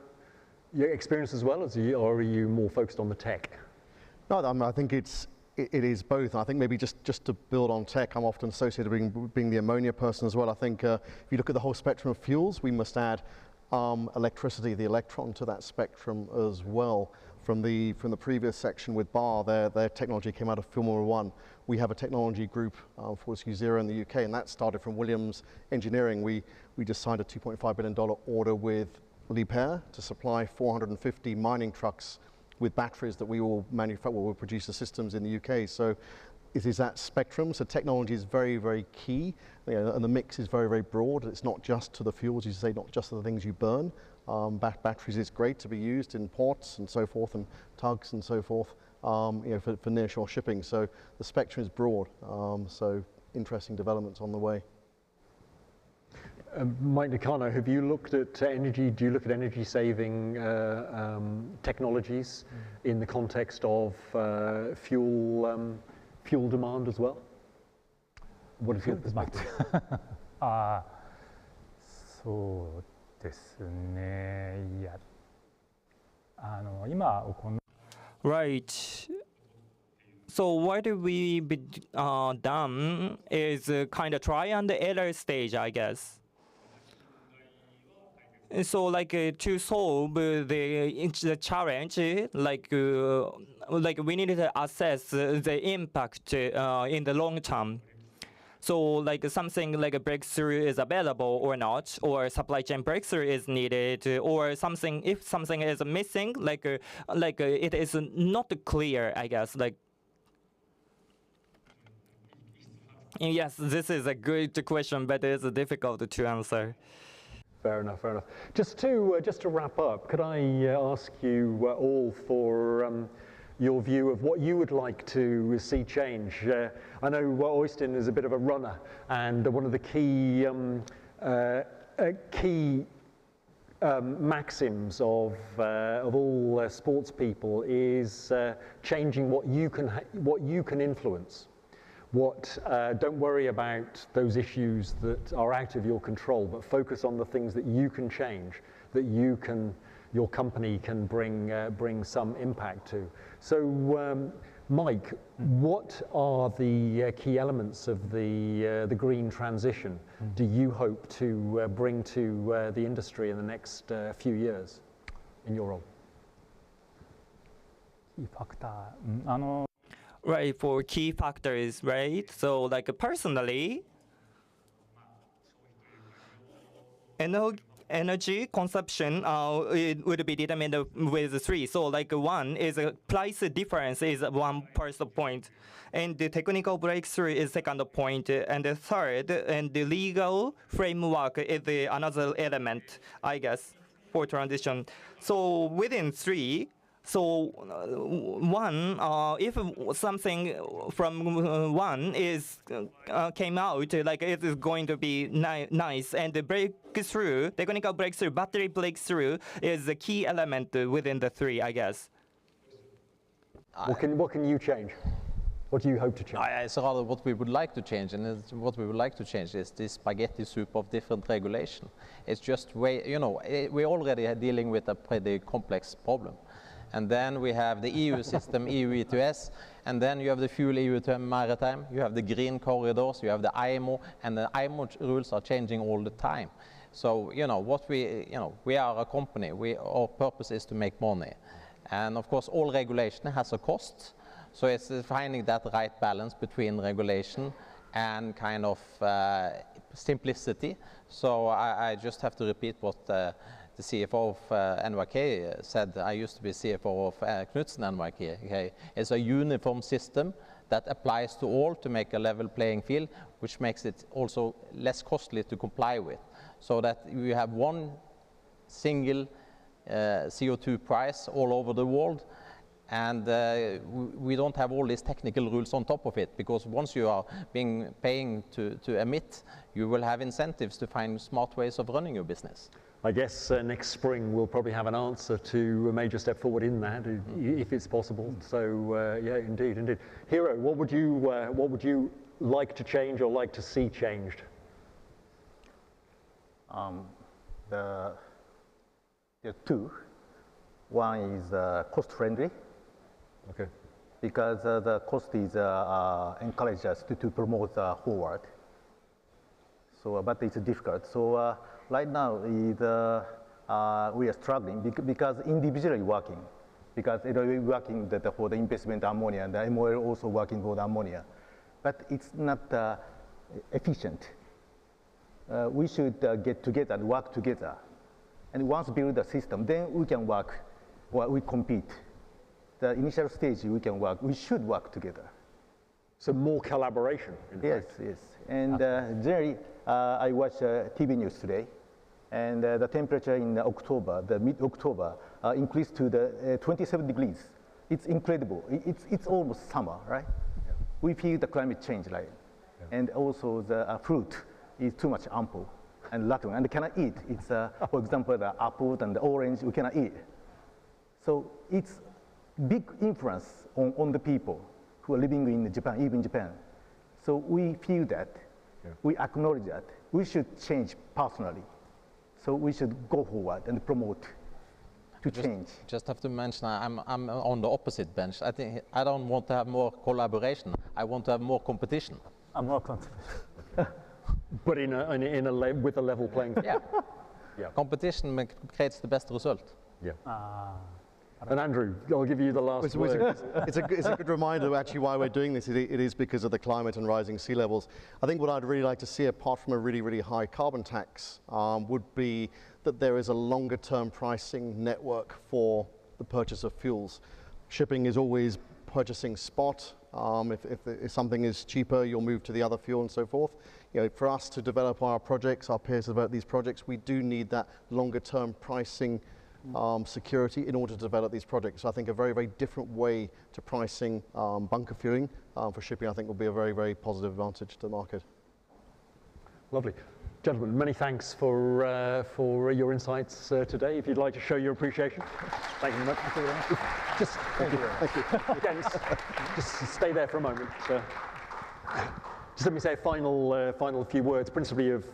experience as well, or are you more focused on the tech? No, I think it is both. I think maybe just to build on tech, I'm often associated with being the ammonia person as well. I think if you look at the whole spectrum of fuels, we must add electricity, the electron, to that spectrum as well. From the previous section with Bar, their technology came out of Formula One. We have a technology group, Fortescue Zero in the UK, and that started from Williams Engineering. We just signed a $2.5 billion order with Liebherr to supply 450 mining trucks with batteries that we will manufacture, we'll produce the systems in the UK. So it is that spectrum. So technology is very, very key, and the mix is very, very broad. It's not just to the fuels, you say, not just to the things you burn, batteries is great to be used in ports and so forth, and tugs and so forth, for nearshore shipping. So the spectrum is broad, so interesting developments on the way. Mike Nakano, have you looked at energy? Do you look at energy saving technologies in the context of fuel demand as well? What is your perspective? そうですね。いや、今行う Right. So what we done is kind of try and error stage, I guess. So to solve the challenge, we needed to assess the impact in the long term. So something like a breakthrough is available or not, or supply chain breakthrough is needed, or something, if something is missing, it is not clear, I guess. Yes, this is a good question, but it's difficult to answer. Fair enough, fair enough. Just to wrap up, could I ask you all for your view of what you would like to see change? I know Øystein is a bit of a runner, and one of the key maxims of all sports people is changing what you can influence. Don't worry about those issues that are out of your control, but focus on the things that you can change, that your company can bring some impact to. So, Mike, what are the key elements of the green transition do you hope to bring to the industry in the next few years in your role? key factor. Right, for key factors, right? So personally, energy consumption it would be determined with 3. So one is price difference is one first point, and the technical breakthrough is second point, and the third, and the legal framework is another element, I guess, for transition. So within 3. So one, if something from one is came out, it is going to be nice, and the breakthrough, technical breakthrough, battery breakthrough is the key element within the 3, I guess. What can you change? What do you hope to change? It's rather what we would like to change, and what we would like to change is this spaghetti soup of different regulation. It's just we're already dealing with a pretty complex problem. And then we have the EU system, EU ETS, and then you have the fuel EU to maritime, you have the green corridors, you have the IMO, and the IMO rules are changing all the time. So, we are a company, our purpose is to make money. And of course, all regulation has a cost. So it's finding that right balance between regulation and kind of simplicity. So I just have to repeat what the CFO of NYK said. I used to be CFO of Knutsen NYK. Okay? It's a uniform system that applies to all to make a level playing field, which makes it also less costly to comply with. So that you have one single CO2 price all over the world, and we don't have all these technical rules on top of it, because once you are paying to emit, you will have incentives to find smart ways of running your business. I guess next spring we'll probably have an answer to a major step forward in that, if it's possible. So yeah, indeed. Hiro, what would you like to change or like to see changed? There are two. One is cost-friendly. Okay. Because the cost is encourage us to promote forward. So, but it's difficult. So right now we are struggling because individually working, because we're working for the investment ammonia, and the MOL also working for the ammonia, but it's not efficient. We should get together and work together, and once build the system, then we can work. We compete. The initial stage we can work. We should work together. So more collaboration. Yes. And generally, I watched TV news today, and the temperature in October, the mid-October, increased to the 27 degrees. It's incredible. It's almost summer, right? Yeah. We feel the climate change, right? Yeah. And also the fruit is too much ample and rotten, and cannot eat. It's, for example, the apple and the orange, we cannot eat. So it's big influence on the people who are living in Japan, even Japan. So we feel that, we acknowledge that, we should change personally. So we should go forward and promote to change. Just have to mention, I'm on the opposite bench. I think I don't want to have more collaboration. I want to have more competition. More competition. But with a level playing field. Yeah. Yeah. Competition creates the best result. Yeah. And Andrew, I'll give you the last word. It's a good reminder actually why we're doing this. It is because of the climate and rising sea levels. I think what I'd really like to see, apart from a really, really high carbon tax, would be that there is a longer term pricing network for the purchase of fuels. Shipping is always purchasing spot. If something is cheaper, you'll move to the other fuel and so forth. You know, for us to develop our projects, our peers develop these projects, we do need that longer term pricing security in order to develop these projects. So I think a very, very different way to pricing bunker fueling for shipping, I think, will be a very, very positive advantage to the market. Lovely. Gentlemen, many thanks for your insights today. If you'd like to show your appreciation. Thank you very much. Thank you. Again, just stay there for a moment. Just let me say a final few words, principally of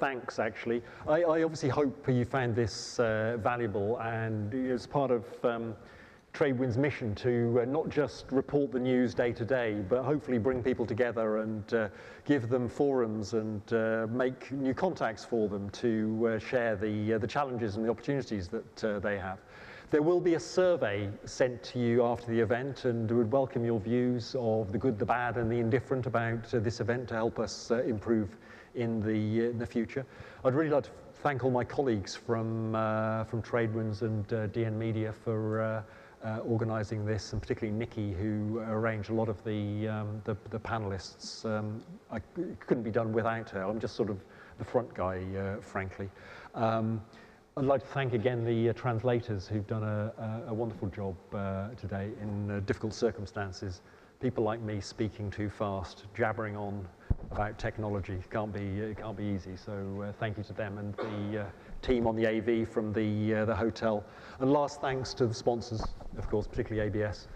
thanks, actually. I obviously hope you found this valuable, and as part of TradeWinds' mission to not just report the news day to day, but hopefully bring people together and give them forums and make new contacts for them to share the challenges and the opportunities that they have. There will be a survey sent to you after the event, and we would welcome your views of the good, the bad, and the indifferent about this event to help us improve in the future. I'd really like to thank all my colleagues from TradeWinds and DN Media for organising this, and particularly Nikki, who arranged a lot of the panelists. It couldn't be done without her. I'm just sort of the front guy, frankly. I'd like to thank again the translators who've done a wonderful job today in difficult circumstances. People like me speaking too fast, jabbering on about technology can't be easy. So thank you to them and the team on the AV from the hotel. And last thanks to the sponsors, of course, particularly ABS,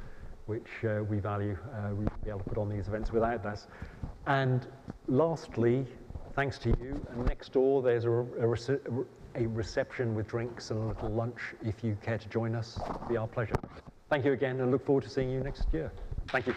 which we value. We wouldn't be able to put on these events without that. And lastly, thanks to you. And next door, there's a reception with drinks and a little lunch. If you care to join us, it'll be our pleasure. Thank you again, and look forward to seeing you next year. Thank you.